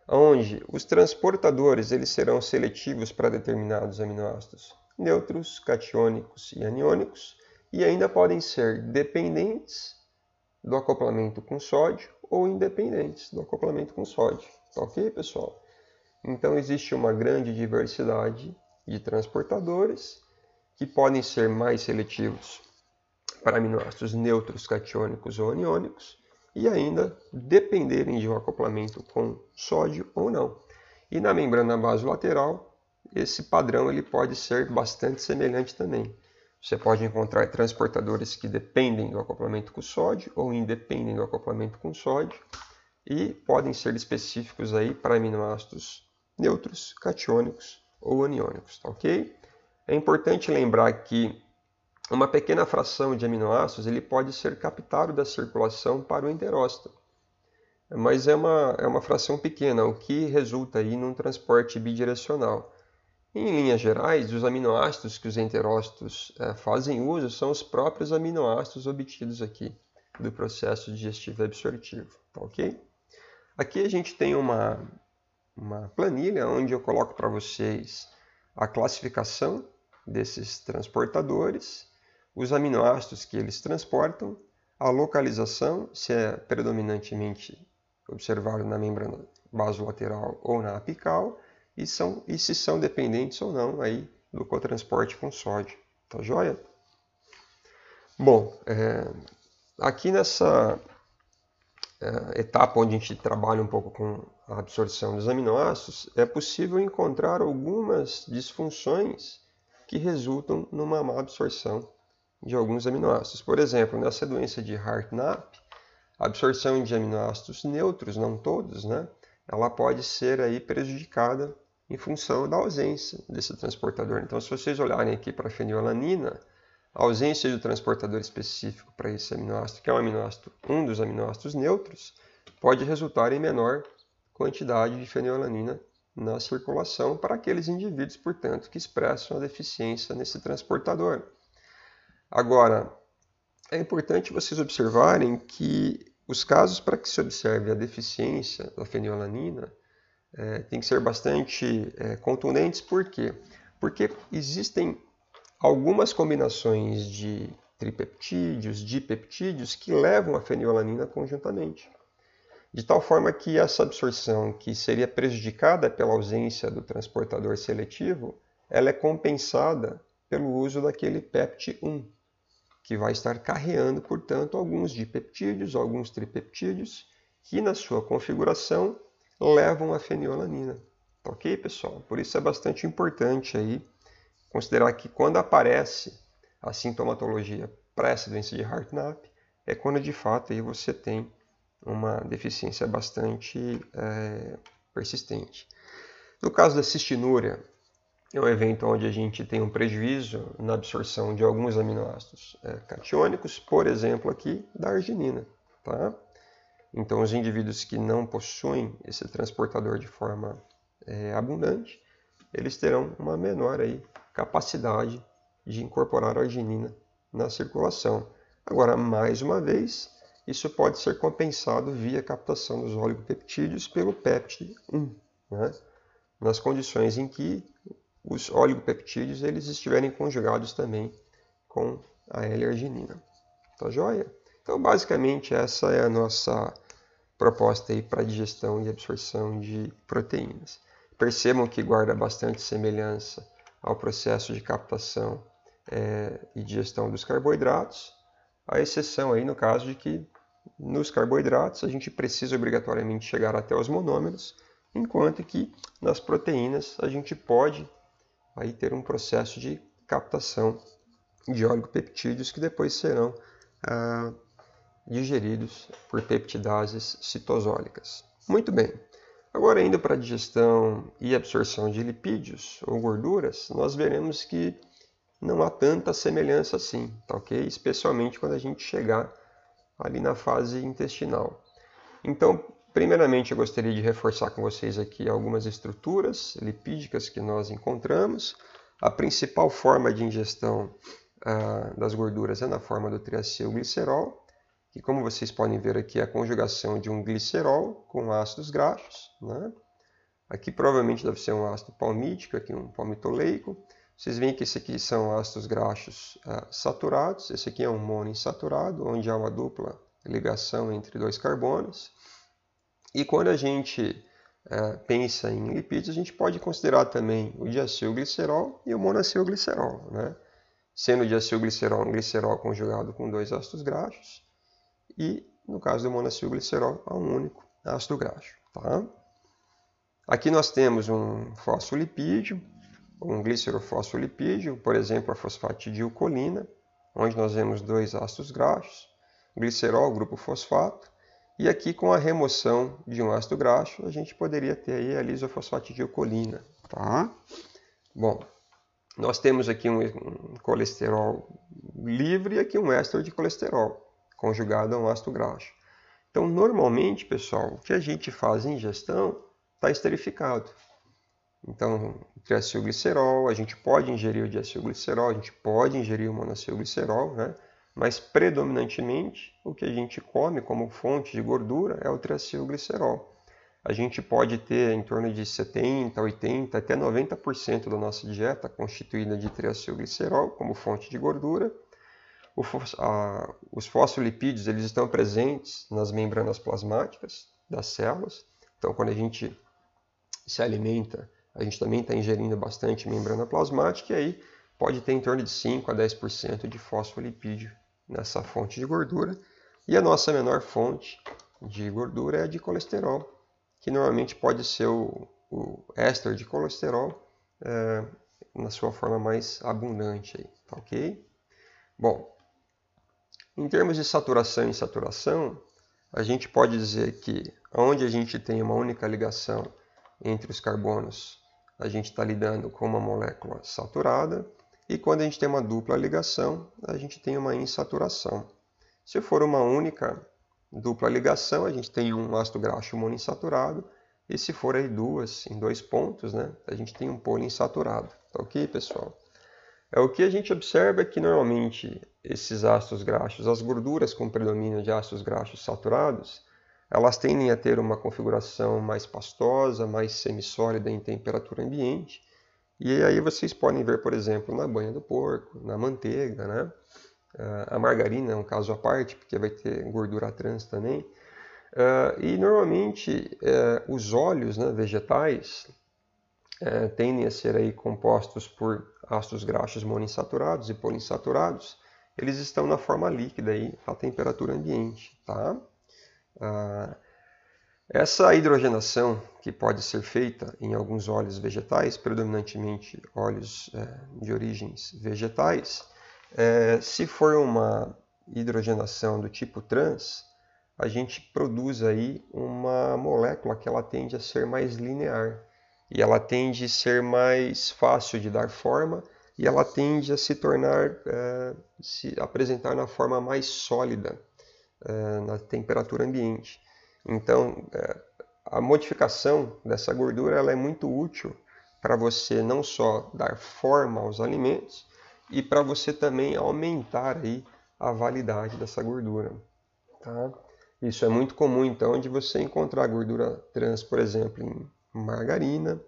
onde os transportadores eles serão seletivos para determinados aminoácidos neutros, catiônicos e aniônicos, e ainda podem ser dependentes do acoplamento com sódio ou independentes do acoplamento com sódio. Tá ok, pessoal? Então existe uma grande diversidade de transportadores que podem ser mais seletivos para aminoácidos neutros, catiônicos ou aniônicos e ainda dependerem de um acoplamento com sódio ou não. E na membrana basolateral, esse padrão ele pode ser bastante semelhante também. Você pode encontrar transportadores que dependem do acoplamento com sódio ou independem do acoplamento com sódio. e podem ser específicos aí para aminoácidos neutros, catiônicos ou aniônicos, tá ok? É importante lembrar que uma pequena fração de aminoácidos ele pode ser captado da circulação para o enterócito, mas é uma fração pequena, o que resulta aí num transporte bidirecional. Em linhas gerais, os aminoácidos que os enterócitos fazem uso são os próprios aminoácidos obtidos aqui do processo digestivo e absortivo, tá ok? Aqui a gente tem uma planilha onde eu coloco para vocês a classificação desses transportadores, os aminoácidos que eles transportam, a localização, se é predominantemente observado na membrana basolateral ou na apical, e se são dependentes ou não aí do cotransporte com sódio. Tá joia? Bom, aqui nessa etapa onde a gente trabalha um pouco com a absorção dos aminoácidos, é possível encontrar algumas disfunções que resultam numa má absorção de alguns aminoácidos. Por exemplo, nessa doença de Hartnap, a absorção de aminoácidos neutros, não todos, né, ela pode ser aí prejudicada em função da ausência desse transportador. Então, se vocês olharem aqui para a fenilalanina, a ausência do transportador específico para esse aminoácido, que é um dos aminoácidos neutros, pode resultar em menor quantidade de fenilalanina na circulação para aqueles indivíduos, portanto, que expressam a deficiência nesse transportador. Agora, é importante vocês observarem que os casos para que se observe a deficiência da fenilalanina tem que ser bastante contundentes. Por quê? Porque existem algumas combinações de tripeptídeos, dipeptídeos, que levam a fenilalanina conjuntamente. De tal forma que essa absorção, que seria prejudicada pela ausência do transportador seletivo, ela é compensada pelo uso daquele PEPT1, que vai estar carreando, portanto, alguns dipeptídeos, alguns tripeptídeos, que na sua configuração levam a fenilalanina. Tá ok, pessoal? Por isso é bastante importante aí considerar que quando aparece a sintomatologia para essa doença de Hartnap, é quando de fato aí você tem uma deficiência bastante persistente. No caso da cistinúria, é um evento onde a gente tem um prejuízo na absorção de alguns aminoácidos catiônicos, por exemplo aqui da arginina. Tá? Então os indivíduos que não possuem esse transportador de forma abundante, eles terão uma menor aí capacidade de incorporar a arginina na circulação. Agora, mais uma vez, isso pode ser compensado via captação dos oligopeptídeos pelo PEPT1, né? Nas condições em que os oligopeptídeos eles estiverem conjugados também com a L-arginina. Tá joia? Então, basicamente, essa é a nossa proposta aí para digestão e absorção de proteínas. Percebam que guarda bastante semelhança ao processo de captação e digestão dos carboidratos, a exceção aí no caso de que nos carboidratos a gente precisa obrigatoriamente chegar até os monômeros, enquanto que nas proteínas a gente pode aí ter um processo de captação de oligopeptídeos que depois serão digeridos por peptidases citosólicas. Muito bem. Agora, indo para a digestão e absorção de lipídios ou gorduras, nós veremos que não há tanta semelhança assim, tá ok? Especialmente quando a gente chegar ali na fase intestinal. Então, primeiramente, eu gostaria de reforçar com vocês aqui algumas estruturas lipídicas que nós encontramos. A principal forma de ingestão das gorduras é na forma do triacilglicerol, que, como vocês podem ver aqui, é a conjugação de um glicerol com ácidos graxos, né? Aqui provavelmente deve ser um ácido palmítico, aqui um palmitoleico. Vocês veem que esse aqui são ácidos graxos saturados, esse aqui é um monoinsaturado, onde há uma dupla ligação entre dois carbonos. E quando a gente pensa em lipídios, a gente pode considerar também o diacilglicerol e o monacilglicerol, né? Sendo o diacilglicerol um glicerol conjugado com dois ácidos graxos, e, no caso do monacilglicerol, há um único ácido graxo. Tá? Aqui nós temos um fosfolipídio, um glicerofosfolipídio, por exemplo, a fosfatidilcolina, onde nós vemos dois ácidos graxos, glicerol, grupo fosfato, E aqui, com a remoção de um ácido graxo, a gente poderia ter aí a lisofosfatidilcolina, tá? Bom, nós temos aqui um colesterol livre e aqui um éster de colesterol, conjugado a um ácido graxo. Então, normalmente, pessoal, o que a gente faz em ingestão está esterificado. Então, o triacilglicerol, a gente pode ingerir o diacilglicerol, a gente pode ingerir o monacilglicerol, né? Mas predominantemente o que a gente come como fonte de gordura é o triacilglicerol. A gente pode ter em torno de 70, 80, até 90% da nossa dieta constituída de triacilglicerol como fonte de gordura. Os fosfolipídios eles estão presentes nas membranas plasmáticas das células. Então, quando a gente se alimenta, a gente também está ingerindo bastante membrana plasmática e aí pode ter em torno de 5 a 10% de fosfolipídio nessa fonte de gordura. E a nossa menor fonte de gordura é a de colesterol, que normalmente pode ser o éster de colesterol na sua forma mais abundante, aí, tá ok? Bom, em termos de saturação e insaturação, a gente pode dizer que onde a gente tem uma única ligação entre os carbonos, a gente está lidando com uma molécula saturada, e quando a gente tem uma dupla ligação, a gente tem uma insaturação. Se for uma única dupla ligação, a gente tem um ácido graxo monoinsaturado, e se for aí duas, em 2 pontos, né, a gente tem um poliinsaturado. Tá ok, pessoal? O que a gente observa é que normalmente esses ácidos graxos, as gorduras com predomínio de ácidos graxos saturados, elas tendem a ter uma configuração mais pastosa, mais semissólida em temperatura ambiente. E aí vocês podem ver, por exemplo, na banha do porco, na manteiga, né? A margarina é um caso à parte, porque vai ter gordura trans também. E normalmente os óleos, né, vegetais tendem a ser aí compostos por ácidos graxos monoinsaturados e poliinsaturados. Eles estão na forma líquida aí, à temperatura ambiente, tá? Essa hidrogenação que pode ser feita em alguns óleos vegetais, predominantemente óleos de origens vegetais, se for uma hidrogenação do tipo trans, a gente produz aí uma molécula que ela tende a ser mais linear e ela tende a ser mais fácil de dar forma e ela tende a se tornar, se apresentar na forma mais sólida na temperatura ambiente. Então, a modificação dessa gordura ela é muito útil para você não só dar forma aos alimentos e para você também aumentar aí a validade dessa gordura. Tá? Isso é muito comum, então, de você encontrar gordura trans, por exemplo, em margarina,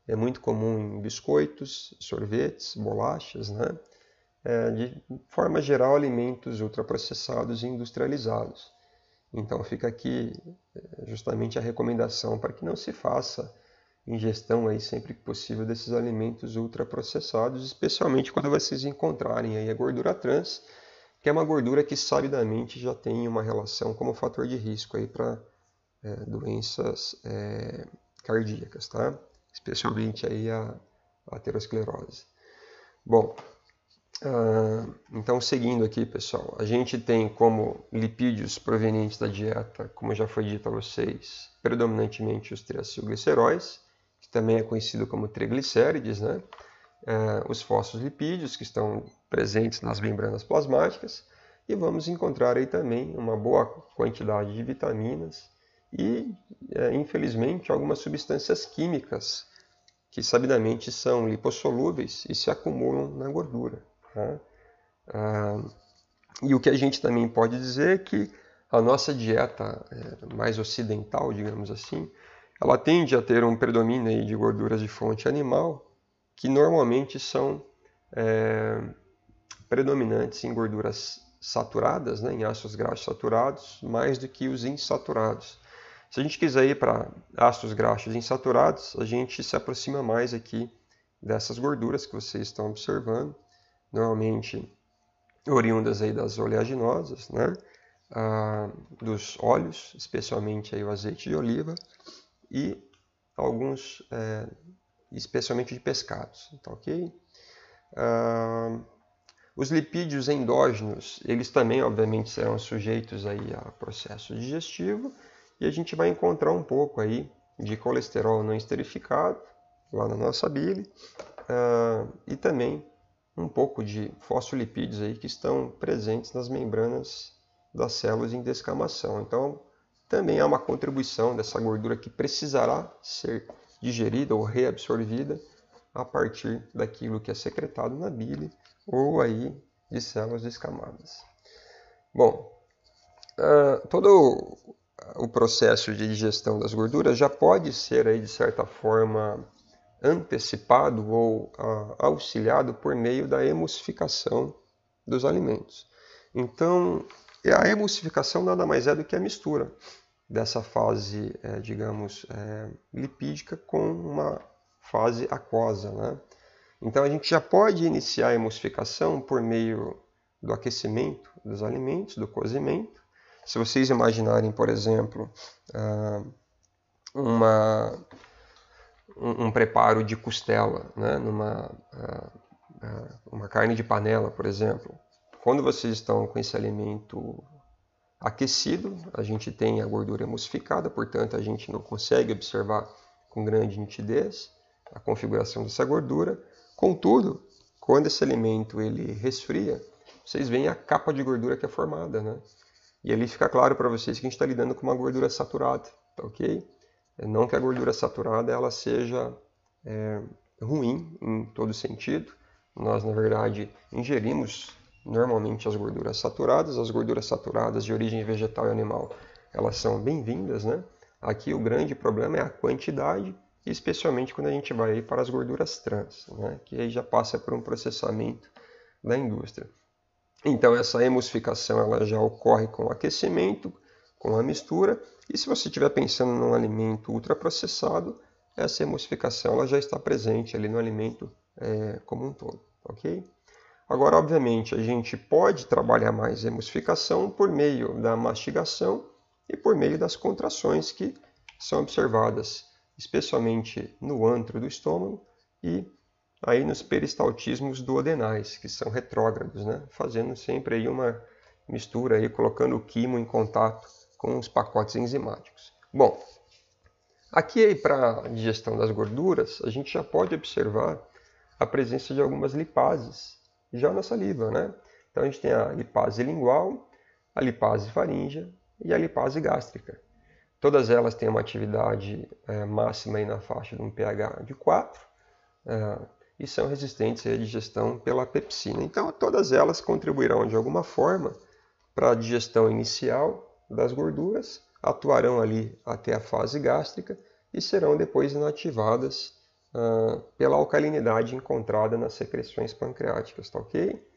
é muito comum em biscoitos, sorvetes, bolachas, né? De forma geral, alimentos ultraprocessados e industrializados. Então fica aqui justamente a recomendação para que não se faça ingestão aí sempre que possível desses alimentos ultraprocessados, especialmente quando vocês encontrarem aí a gordura trans, que é uma gordura que sabidamente já tem uma relação como fator de risco aí para doenças cardíacas, tá? Especialmente aí a aterosclerose. Bom, então, seguindo aqui, pessoal, a gente tem como lipídios provenientes da dieta, como já foi dito a vocês, predominantemente os triacilgliceróis, que também é conhecido como triglicérides, né? Os fosfolipídios, que estão presentes nas membranas plasmáticas, e vamos encontrar aí também uma boa quantidade de vitaminas e, infelizmente, algumas substâncias químicas que sabidamente são lipossolúveis e se acumulam na gordura. E o que a gente também pode dizer é que a nossa dieta mais ocidental, digamos assim, ela tende a ter um predomínio aí de gorduras de fonte animal que normalmente são predominantes em gorduras saturadas, né, em ácidos graxos saturados, mais do que os insaturados. Se a gente quiser ir para ácidos graxos insaturados, a gente se aproxima mais aqui dessas gorduras que vocês estão observando, normalmente oriundas aí das oleaginosas, né? Dos óleos, especialmente aí o azeite de oliva, e alguns, especialmente de pescados, tá ok? Os lipídios endógenos, eles também, obviamente, serão sujeitos aí a processo digestivo, e a gente vai encontrar um pouco aí de colesterol não esterificado lá na nossa bile, e também um pouco de fosfolipídios aí que estão presentes nas membranas das células em descamação. Então, também há uma contribuição dessa gordura que precisará ser digerida ou reabsorvida a partir daquilo que é secretado na bile ou aí de células descamadas. Bom, todo o processo de digestão das gorduras já pode ser aí, de certa forma, antecipado ou auxiliado por meio da emulsificação dos alimentos. Então, a emulsificação nada mais é do que a mistura dessa fase, digamos, lipídica com uma fase aquosa, né? Então, a gente já pode iniciar a emulsificação por meio do aquecimento dos alimentos, do cozimento. Se vocês imaginarem, por exemplo, um preparo de costela, né, uma carne de panela, por exemplo. Quando vocês estão com esse alimento aquecido, a gente tem a gordura emulsificada, portanto a gente não consegue observar com grande nitidez a configuração dessa gordura. Contudo, quando esse alimento ele resfria, vocês veem a capa de gordura que é formada, né? E ali fica claro para vocês que a gente está lidando com uma gordura saturada, tá ok? Não que a gordura saturada ela seja ruim em todo sentido. Nós, na verdade, ingerimos normalmente as gorduras saturadas de origem vegetal e animal, elas são bem-vindas, né? Aqui o grande problema é a quantidade, especialmente quando a gente vai para as gorduras trans, né? Que aí já passa por um processamento da indústria. Então essa emulsificação ela já ocorre com o aquecimento, com a mistura, e se você estiver pensando num alimento ultraprocessado, essa emulsificação ela já está presente ali no alimento como um todo, ok? Agora, obviamente, a gente pode trabalhar mais a emulsificação por meio da mastigação e por meio das contrações que são observadas, especialmente no antro do estômago e aí nos peristaltismos duodenais, que são retrógrados, né? Fazendo sempre aí uma mistura, aí, colocando o quimo em contato com os pacotes enzimáticos. Bom, aqui para a digestão das gorduras, a gente já pode observar a presença de algumas lipases já na saliva, né? Então a gente tem a lipase lingual, a lipase faríngea e a lipase gástrica. Todas elas têm uma atividade máxima aí na faixa de um pH de 4 e são resistentes à digestão pela pepsina. Então todas elas contribuirão de alguma forma para a digestão inicial das gorduras, atuarão ali até a fase gástrica e serão depois inativadas pela alcalinidade encontrada nas secreções pancreáticas, tá ok?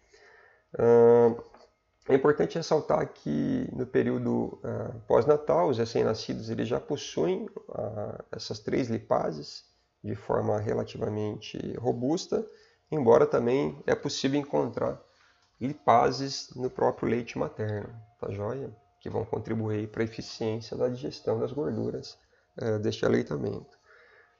É importante ressaltar que no período pós-natal, os recém-nascidos eles já possuem essas 3 lipases de forma relativamente robusta, embora também é possível encontrar lipases no próprio leite materno, tá joia? Que vão contribuir para a eficiência da digestão das gorduras deste aleitamento.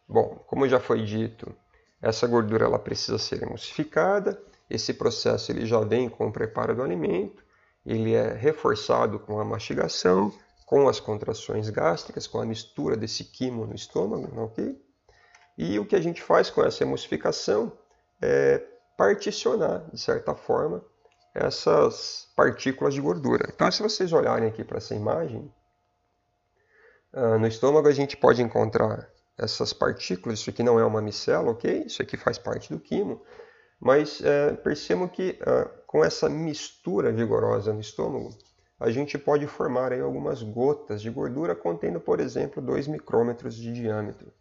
Bom, como já foi dito, essa gordura ela precisa ser emulsificada. Esse processo ele já vem com o preparo do alimento, ele é reforçado com a mastigação, com as contrações gástricas, com a mistura desse quimo no estômago, ok? E o que a gente faz com essa emulsificação é particionar, de certa forma, essas partículas de gordura. Então, se vocês olharem aqui para essa imagem, no estômago a gente pode encontrar essas partículas. Isso aqui não é uma micela, ok? Isso aqui faz parte do quimo. Mas percebam que com essa mistura vigorosa no estômago, a gente pode formar aí algumas gotas de gordura contendo, por exemplo, 2 micrômetros de diâmetro.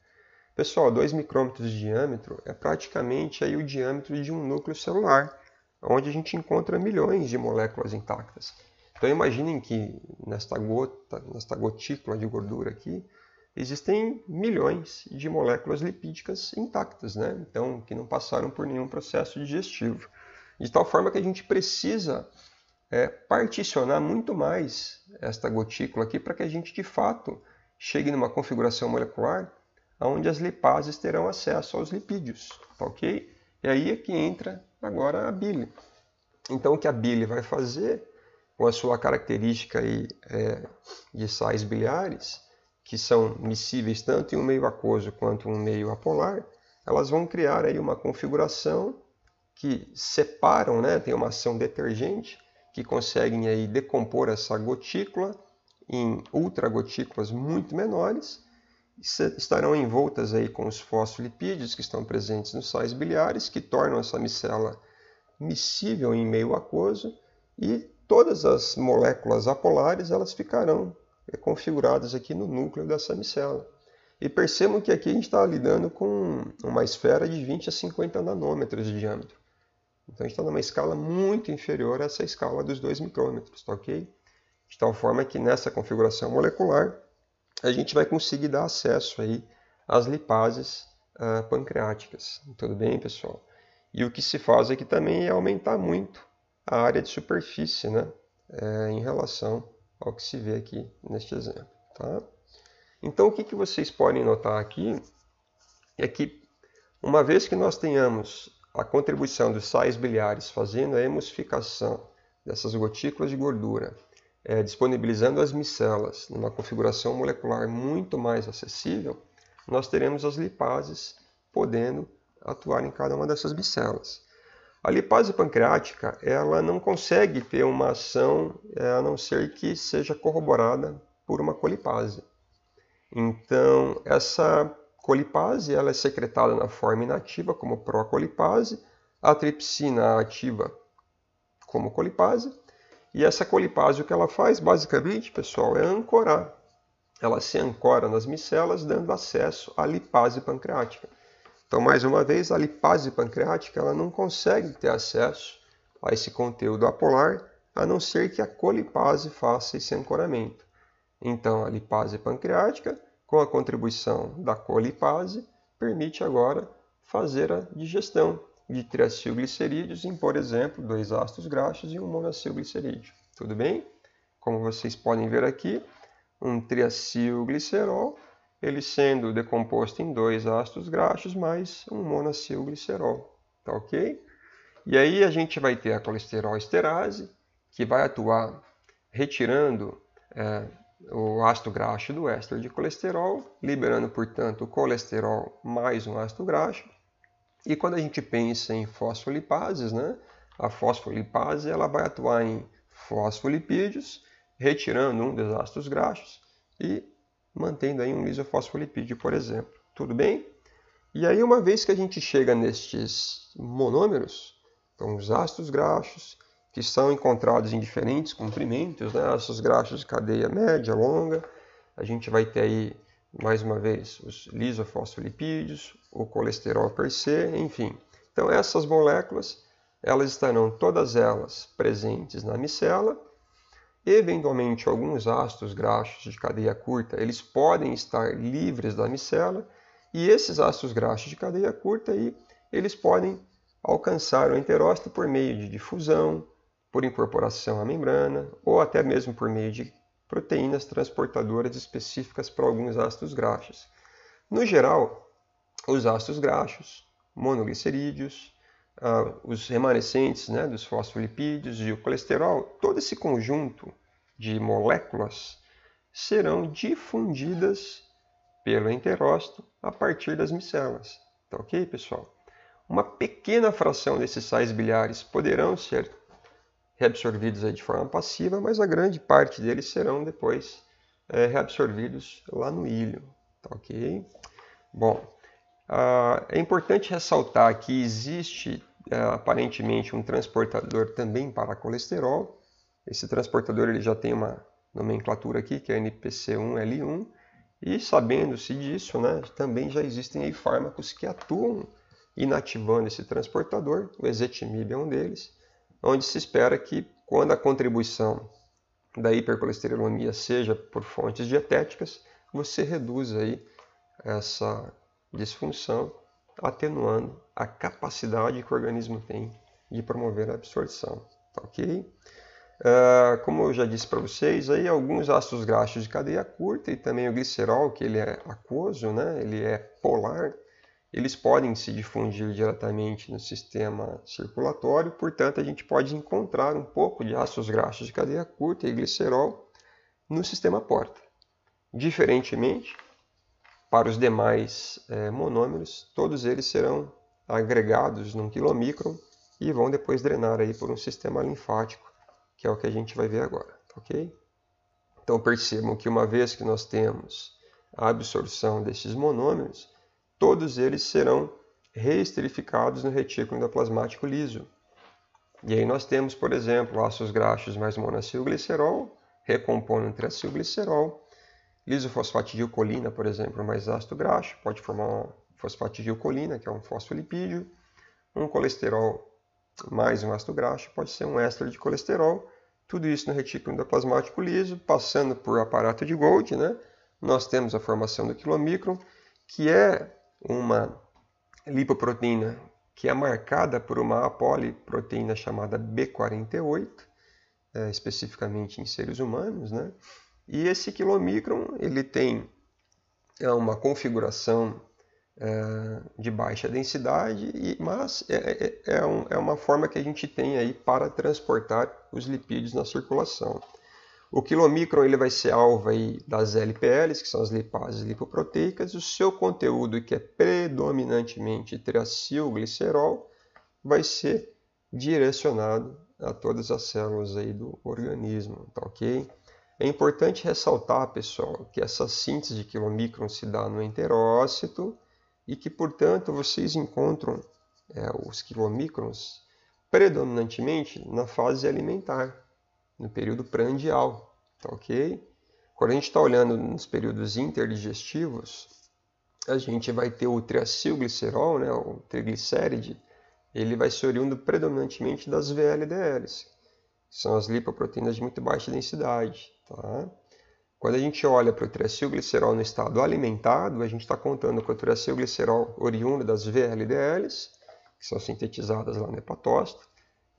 Pessoal, 2 micrômetros de diâmetro é praticamente aí o diâmetro de um núcleo celular, onde a gente encontra milhões de moléculas intactas. Então imaginem que nesta gotícula de gordura aqui, existem milhões de moléculas lipídicas intactas, né? Então, que não passaram por nenhum processo digestivo. De tal forma que a gente precisa particionar muito mais esta gotícula aqui para que a gente, de fato, chegue numa configuração molecular onde as lipases terão acesso aos lipídios, tá ok? E aí é que entra agora a bile. Então o que a bile vai fazer, com a sua característica aí, de sais biliares, que são miscíveis tanto em um meio aquoso quanto em um meio apolar, elas vão criar aí uma configuração que separam, né, tem uma ação detergente, que conseguem aí decompor essa gotícula em ultragotículas muito menores, estarão envoltas aí com os fosfolipídios que estão presentes nos sais biliares, que tornam essa micela miscível em meio aquoso, e todas as moléculas apolares elas ficarão configuradas aqui no núcleo dessa micela. E percebam que aqui a gente está lidando com uma esfera de 20 a 50 nanômetros de diâmetro. Então a gente está numa escala muito inferior a essa escala dos 2 micrômetros, tá ok? De tal forma que nessa configuração molecular a gente vai conseguir dar acesso aí às lipases pancreáticas. Tudo bem, pessoal? E o que se faz aqui também é aumentar muito a área de superfície, né? Em relação ao que se vê aqui neste exemplo. Tá? Então, o que vocês podem notar aqui é que, uma vez que nós tenhamos a contribuição dos sais biliares fazendo a emulsificação dessas gotículas de gordura, disponibilizando as micelas numa configuração molecular muito mais acessível, nós teremos as lipases podendo atuar em cada uma dessas micelas. A lipase pancreática ela não consegue ter uma ação a não ser que seja corroborada por uma colipase. Então, essa colipase ela é secretada na forma inativa como procolipase, a tripsina ativa como colipase, e essa colipase o que ela faz basicamente, pessoal, é ancorar. Ela se ancora nas micelas dando acesso à lipase pancreática. Então, mais uma vez, a lipase pancreática ela não consegue ter acesso a esse conteúdo apolar, a não ser que a colipase faça esse ancoramento. Então, a lipase pancreática, com a contribuição da colipase, permite agora fazer a digestão de triacilglicerídeos em, por exemplo, 2 ácidos graxos e um monacilglicerídeo. Tudo bem? Como vocês podem ver aqui, um triacilglicerol, ele sendo decomposto em 2 ácidos graxos mais um monacilglicerol. Tá ok? E aí a gente vai ter a colesterol esterase, que vai atuar retirando o ácido graxo do éster de colesterol, liberando, portanto, o colesterol mais um ácido graxo. E quando a gente pensa em fosfolipases, né, a fosfolipase ela vai atuar em fosfolipídios, retirando um dos ácidos graxos e mantendo aí um lisofosfolipídio, por exemplo. Tudo bem? E aí, uma vez que a gente chega nestes monômeros, então os ácidos graxos, que são encontrados em diferentes comprimentos, né, ácidos graxos de cadeia média, longa, a gente vai ter aí, mais uma vez, os lisofosfolipídios, o colesterol per se, enfim. Então, essas moléculas, elas estarão todas elas presentes na micela. Eventualmente, alguns ácidos graxos de cadeia curta, eles podem estar livres da micela, e esses ácidos graxos de cadeia curta, aí, eles podem alcançar o enterócito por meio de difusão, por incorporação à membrana, ou até mesmo por meio de proteínas transportadoras específicas para alguns ácidos graxos. No geral, os ácidos graxos, monoglicerídeos, os remanescentes, né, dos fosfolipídios e o colesterol, todo esse conjunto de moléculas serão difundidas pelo enterócito a partir das micelas. Tá ok, pessoal? Uma pequena fração desses sais biliares poderão ser reabsorvidos de forma passiva, mas a grande parte deles serão depois reabsorvidos lá no íleo. Tá ok? Bom, é importante ressaltar que existe aparentemente um transportador também para colesterol. Esse transportador ele já tem uma nomenclatura aqui, que é NPC1L1, e sabendo-se disso, né, também já existem aí fármacos que atuam inativando esse transportador, o ezetimibe é um deles, onde se espera que quando a contribuição da hipercolesterolemia seja por fontes dietéticas, você reduza aí essa disfunção, atenuando a capacidade que o organismo tem de promover a absorção. Tá ok? Como eu já disse para vocês, aí alguns ácidos graxos de cadeia curta e também o glicerol, que ele é aquoso, né? Ele é polar, eles podem se difundir diretamente no sistema circulatório, portanto, a gente pode encontrar um pouco de ácidos graxos de cadeia curta e glicerol no sistema porta. Diferentemente, para os demais monômeros, todos eles serão agregados num quilomicron e vão depois drenar aí por um sistema linfático, que é o que a gente vai ver agora, ok? Então percebam que uma vez que nós temos a absorção desses monômeros, todos eles serão reesterificados no retículo endoplasmático liso. E aí nós temos, por exemplo, ácidos graxos mais monacilglicerol, recompõem o triacilglicerol, lisofosfatidilcolina, por exemplo, mais ácido graxo, pode formar uma fosfatidilcolina, que é um fosfolipídio, um colesterol mais um ácido graxo, pode ser um éster de colesterol, tudo isso no retículo endoplasmático liso, passando por aparato de Golgi, né? Nós temos a formação do quilomicron, que é uma lipoproteína que é marcada por uma apoliproteína chamada B48, especificamente em seres humanos, né? E esse quilomicron ele tem uma configuração de baixa densidade, mas é uma forma que a gente tem aí para transportar os lipídios na circulação. O quilomicron ele vai ser alvo aí das LPLs, que são as lipases lipoproteicas, e o seu conteúdo, que é predominantemente triacilglicerol, vai ser direcionado a todas as células aí do organismo, tá ok? É importante ressaltar, pessoal, que essa síntese de quilomicron se dá no enterócito e que, portanto, vocês encontram os quilomicrons predominantemente na fase alimentar, no período prandial, tá ok? Quando a gente está olhando nos períodos interdigestivos, a gente vai ter o triacilglicerol, né, o triglicéride, ele vai ser oriundo predominantemente das VLDLs, que são as lipoproteínas de muito baixa densidade, tá? Quando a gente olha para o triacilglicerol no estado alimentado, a gente está contando com o triacilglicerol oriundo das VLDLs, que são sintetizadas lá no hepatócito,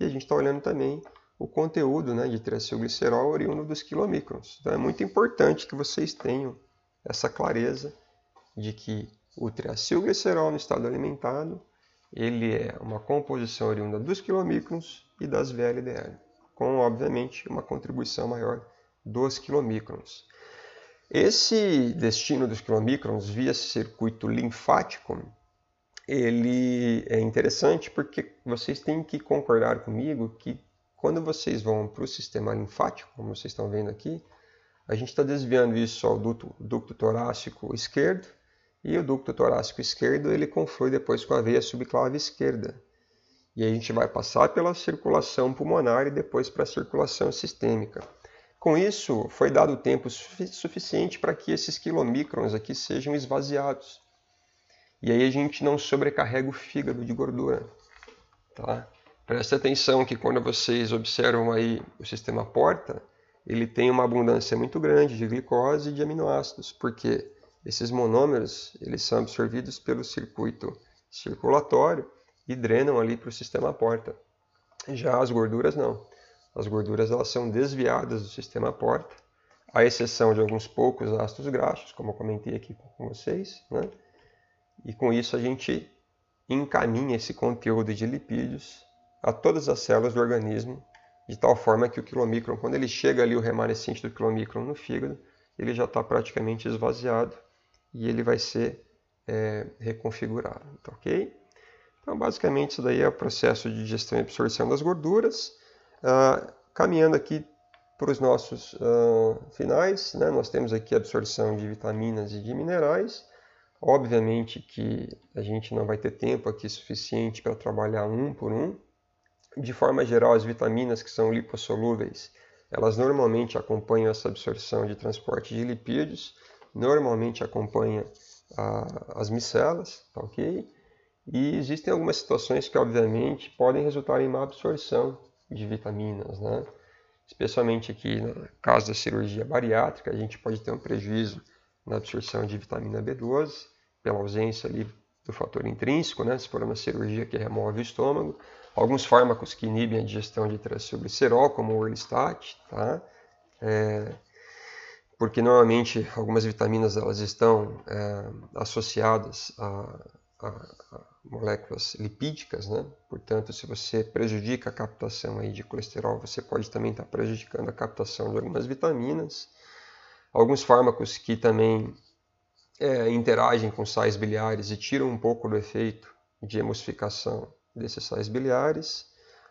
e a gente está olhando também o conteúdo, né, de triacilglicerol oriundo dos quilomicrons. Então é muito importante que vocês tenham essa clareza de que o triacilglicerol no estado alimentado, ele é uma composição oriunda dos quilomicrons e das VLDL, com, obviamente, uma contribuição maior dos quilomicrons. Esse destino dos quilomicrons via circuito linfático, ele é interessante porque vocês têm que concordar comigo que quando vocês vão para o sistema linfático, como vocês estão vendo aqui, a gente está desviando isso ao ducto torácico esquerdo, e o ducto torácico esquerdo ele conflui depois com a veia subclave esquerda. E a gente vai passar pela circulação pulmonar e depois para a circulação sistêmica. Com isso, foi dado tempo suficiente para que esses quilomicrons aqui sejam esvaziados. E aí a gente não sobrecarrega o fígado de gordura, tá? Preste atenção que quando vocês observam aí o sistema porta, ele tem uma abundância muito grande de glicose e de aminoácidos, porque esses monômeros eles são absorvidos pelo circuito circulatório e drenam ali para o sistema porta. Já as gorduras não. As gorduras elas são desviadas do sistema porta, à exceção de alguns poucos ácidos graxos, como eu comentei aqui com vocês, né? E com isso a gente encaminha esse conteúdo de lipídios a todas as células do organismo, de tal forma que o quilomicron, quando ele chega ali o remanescente do quilomicron no fígado, ele já está praticamente esvaziado e ele vai ser reconfigurado, tá ok? Então basicamente isso daí é o processo de digestão e absorção das gorduras. Caminhando aqui para os nossos finais, né, nós temos aqui a absorção de vitaminas e de minerais. Obviamente que a gente não vai ter tempo aqui suficiente para trabalhar um por um. De forma geral, as vitaminas que são lipossolúveis, elas normalmente acompanham essa absorção de transporte de lipídios, normalmente acompanham as micelas, tá ok? E existem algumas situações que, obviamente, podem resultar em má absorção de vitaminas, né? Especialmente aqui no caso da cirurgia bariátrica, a gente pode ter um prejuízo na absorção de vitamina B12, pela ausência ali do fator intrínseco, né? Se for uma cirurgia que remove o estômago. Alguns fármacos que inibem a digestão de triacilglicerol, como o Orlistat, tá? Porque normalmente algumas vitaminas elas estão associadas moléculas lipídicas, né? Portanto, se você prejudica a captação aí de colesterol, você pode também estar prejudicando a captação de algumas vitaminas. Alguns fármacos que também interagem com sais biliares e tiram um pouco do efeito de emulsificação desses sais biliares.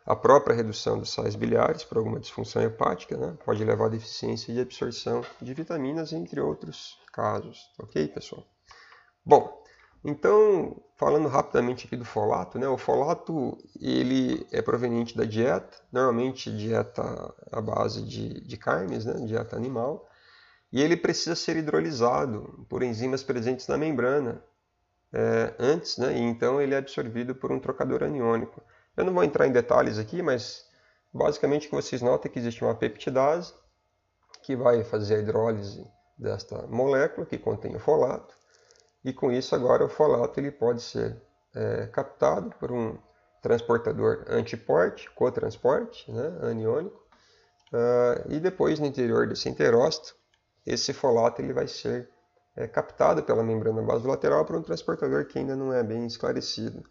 A própria redução dos sais biliares por alguma disfunção hepática, né, pode levar a deficiência de absorção de vitaminas, entre outros casos. Ok, pessoal? Bom, então, falando rapidamente aqui do folato, né, o folato ele é proveniente da dieta, normalmente dieta à base de carnes, né, dieta animal, e ele precisa ser hidrolisado por enzimas presentes na membrana antes, né, e então ele é absorvido por um trocador aniônico. Eu não vou entrar em detalhes aqui, mas basicamente o que vocês notam é que existe uma peptidase que vai fazer a hidrólise desta molécula que contém o folato, e com isso agora o folato ele pode ser captado por um transportador antiporte, cotransporte, né, aniônico, e depois no interior desse enterócito, esse folato ele vai ser captado pela membrana basolateral por um transportador que ainda não é bem esclarecido.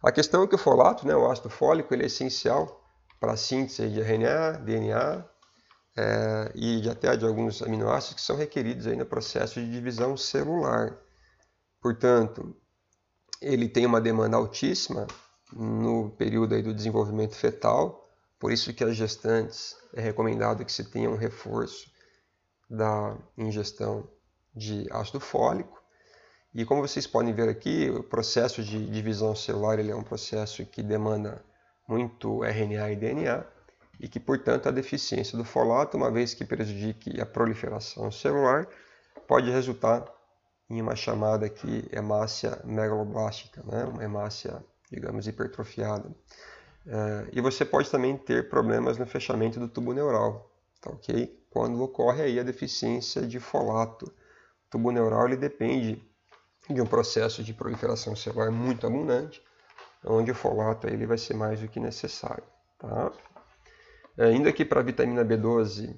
A questão é que o folato, né, o ácido fólico, ele é essencial para a síntese de RNA, DNA e até de alguns aminoácidos que são requeridos aí no processo de divisão celular. Portanto, ele tem uma demanda altíssima no período aí do desenvolvimento fetal, por isso que as gestantes é recomendado que se tenha um reforço da ingestão de ácido fólico. E como vocês podem ver aqui, o processo de divisão celular ele é um processo que demanda muito RNA e DNA, e que, portanto, a deficiência do folato, uma vez que prejudique a proliferação celular, pode resultar em uma chamada aqui hemácia megaloblástica, né? Uma hemácia, digamos, hipertrofiada. E você pode também ter problemas no fechamento do tubo neural, tá ok? Quando ocorre aí a deficiência de folato. O tubo neural ele depende de um processo de proliferação celular muito abundante, onde o folato ele vai ser mais do que necessário. Tá? Indo aqui para a vitamina B12,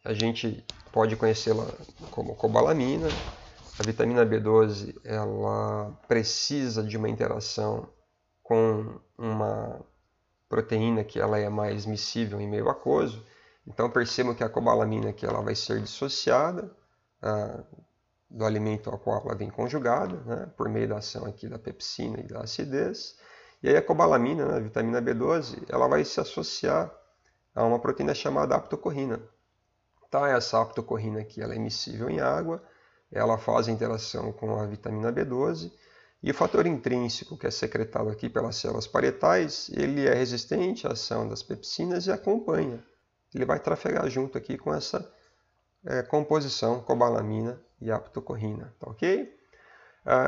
a gente pode conhecê-la como cobalamina. A vitamina B12 ela precisa de uma interação com uma proteína que ela é mais miscível em meio aquoso. Então percebam que a cobalamina aqui ela vai ser dissociada do alimento ao qual ela vem conjugada, né, por meio da ação aqui da pepsina e da acidez. E aí a cobalamina, né, a vitamina B12, ela vai se associar a uma proteína chamada aptocorrina. Tá, essa aptocorrina aqui ela é miscível em água, ela faz a interação com a vitamina B12, e o fator intrínseco que é secretado aqui pelas células parietais, ele é resistente à ação das pepsinas e acompanha. Ele vai trafegar junto aqui com essa composição cobalamina e aptocorrina, tá ok?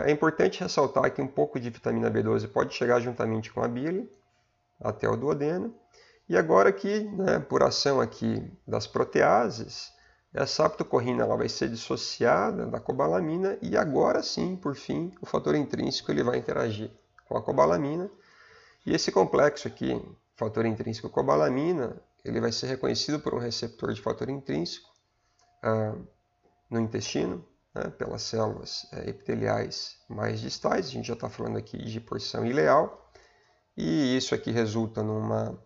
É importante ressaltar que um pouco de vitamina B12 pode chegar juntamente com a bile até o duodeno. E agora aqui, né, por ação aqui das proteases, essa aptocorrina ela vai ser dissociada da cobalamina e agora sim, por fim, o fator intrínseco ele vai interagir com a cobalamina. E esse complexo aqui, fator intrínseco cobalamina, ele vai ser reconhecido por um receptor de fator intrínseco no intestino, né, pelas células epiteliais mais distais. A gente já está falando aqui de porção ileal. E isso aqui resulta numa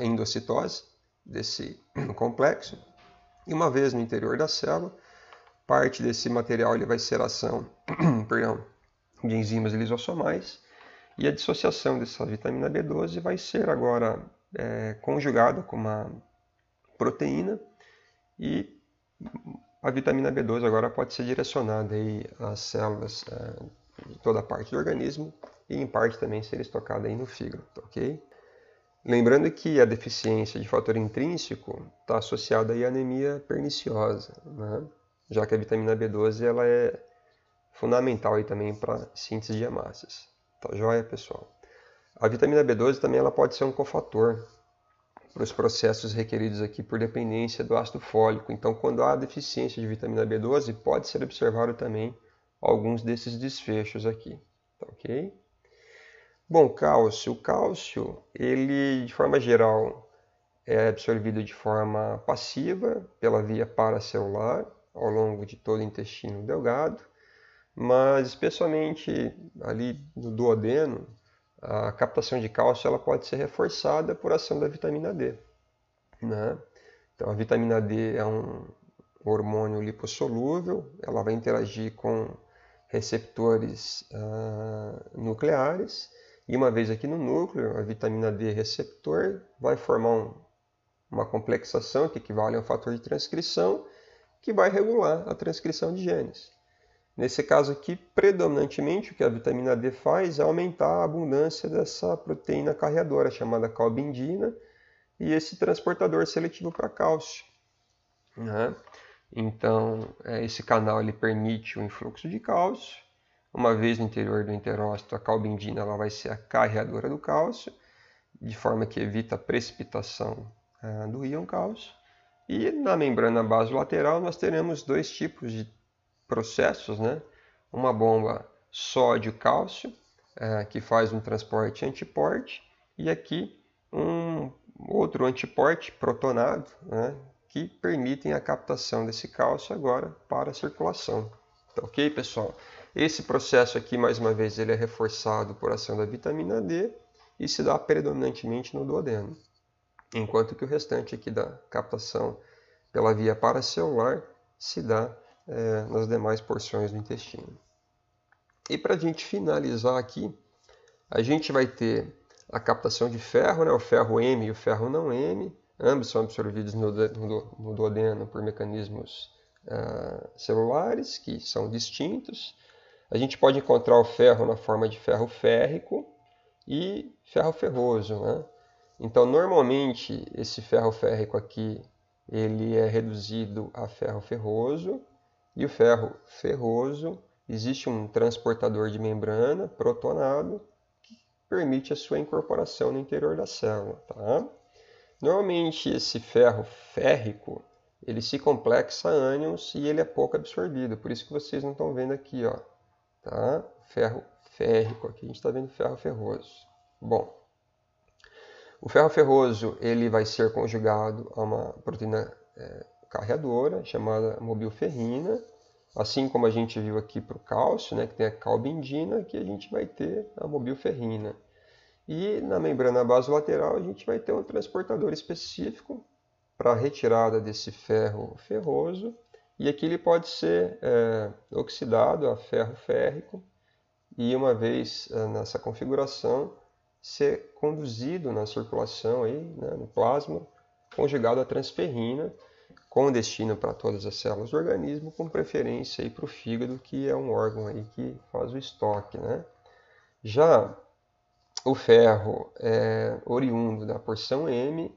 endocitose desse complexo. E uma vez no interior da célula, parte desse material ele vai ser ação de enzimas lisossomais, e a dissociação dessa vitamina B12 vai ser agora conjugada com uma proteína, e a vitamina B12 agora pode ser direcionada aí às células de toda a parte do organismo, e em parte também ser estocada aí no fígado, ok? Lembrando que a deficiência de fator intrínseco está associada aí à anemia perniciosa, né? Já que a vitamina B12 ela é fundamental aí também para a síntese de hemácias. Tá joia, pessoal? A vitamina B12 também ela pode ser um cofator para os processos requeridos aqui por dependência do ácido fólico. Então, quando há deficiência de vitamina B12, pode ser observado também alguns desses desfechos aqui. Tá ok? Bom, cálcio. O cálcio, ele, de forma geral, é absorvido de forma passiva pela via paracelular ao longo de todo o intestino delgado. mas especialmente ali no duodeno, a captação de cálcio ela pode ser reforçada por ação da vitamina D, né? Então a vitamina D é um hormônio lipossolúvel, ela vai interagir com receptores nucleares, e uma vez aqui no núcleo, a vitamina D receptor vai formar uma complexação que equivale a um fator de transcrição que vai regular a transcrição de genes. Nesse caso aqui, predominantemente, o que a vitamina D faz é aumentar a abundância dessa proteína carreadora, chamada calbindina, e esse transportador seletivo para cálcio, né? Então, esse canal ele permite o influxo de cálcio. Uma vez no interior do enterócito, a calbindina ela vai ser a carreadora do cálcio, de forma que evita a precipitação do íon cálcio. E na membrana basolateral nós teremos dois tipos de processos, né? Uma bomba sódio-cálcio, que faz um transporte antiporte, e aqui um outro antiporte protonado, né? Que permitem a captação desse cálcio agora para a circulação. Tá ok, pessoal? Esse processo aqui, mais uma vez, ele é reforçado por ação da vitamina D e se dá predominantemente no duodeno, enquanto que o restante aqui da captação pela via paracelular se dá nas demais porções do intestino. E para a gente finalizar aqui, a gente vai ter a captação de ferro, né? O ferro M e o ferro não M. Ambos são absorvidos no duodeno por mecanismos celulares, que são distintos. A gente pode encontrar o ferro na forma de ferro férrico e ferro ferroso, né? Então, normalmente, esse ferro férrico aqui, ele é reduzido a ferro ferroso. E o ferro ferroso, existe um transportador de membrana protonado que permite a sua incorporação no interior da célula, tá? Normalmente esse ferro férrico, ele se complexa a ânions e ele é pouco absorvido, por isso que vocês não estão vendo aqui, ó, tá? Ferro férrico, aqui a gente está vendo ferro ferroso. Bom, o ferro ferroso ele vai ser conjugado a uma proteína carreadora chamada mobilferrina, assim como a gente viu aqui para o cálcio, né, que tem a calbindina, aqui a gente vai ter a mobilferrina. E na membrana basolateral a gente vai ter um transportador específico para a retirada desse ferro ferroso, e aqui ele pode ser oxidado a ferro férrico, e uma vez nessa configuração, ser conduzido na circulação, aí, né, no plasma, conjugado a transferrina, com destino para todas as células do organismo, com preferência para o fígado, que é um órgão aí que faz o estoque, né? Já o ferro oriundo da porção M,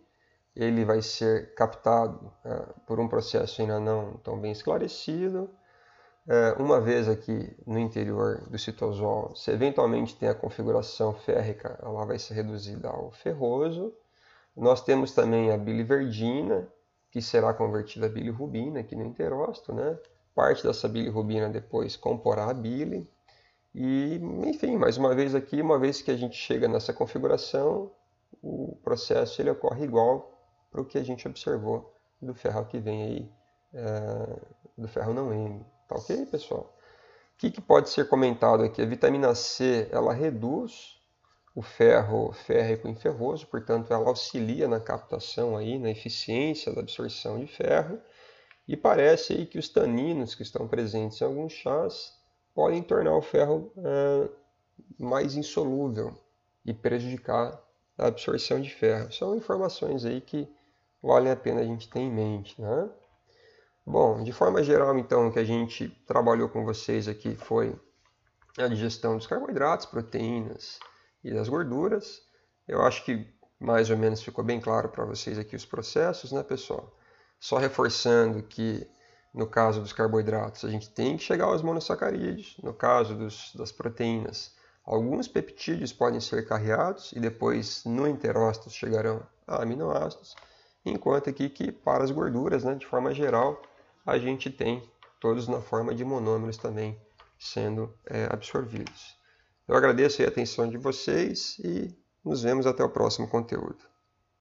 ele vai ser captado por um processo ainda não tão bem esclarecido. Uma vez aqui no interior do citosol, se eventualmente tem a configuração férrica, ela vai ser reduzida ao ferroso. Nós temos também a biliverdina, que será convertida a bilirrubina aqui no enterócito, né? Parte dessa bilirrubina depois comporá a bile. E, enfim, mais uma vez aqui, uma vez que a gente chega nessa configuração, o processo ele ocorre igual para o que a gente observou do ferro que vem aí, do ferro não M. Tá ok, pessoal? O que pode ser comentado aqui? A vitamina C, ela reduz o ferro férrico em ferroso, portanto, ela auxilia na captação aí, na eficiência da absorção de ferro, e parece aí que os taninos que estão presentes em alguns chás podem tornar o ferro mais insolúvel e prejudicar a absorção de ferro. São informações aí que valem a pena a gente ter em mente, né? Bom, de forma geral, então, o que a gente trabalhou com vocês aqui foi a digestão dos carboidratos, proteínas e das gorduras. Eu acho que mais ou menos ficou bem claro para vocês aqui os processos, né, pessoal? Só reforçando que no caso dos carboidratos, a gente tem que chegar aos monossacarídeos. No caso das proteínas, alguns peptídeos podem ser carreados e depois no enterócito chegarão a aminoácidos. Enquanto aqui que para as gorduras, né, de forma geral, a gente tem todos na forma de monômeros também sendo absorvidos. Eu agradeço a atenção de vocês e nos vemos até o próximo conteúdo.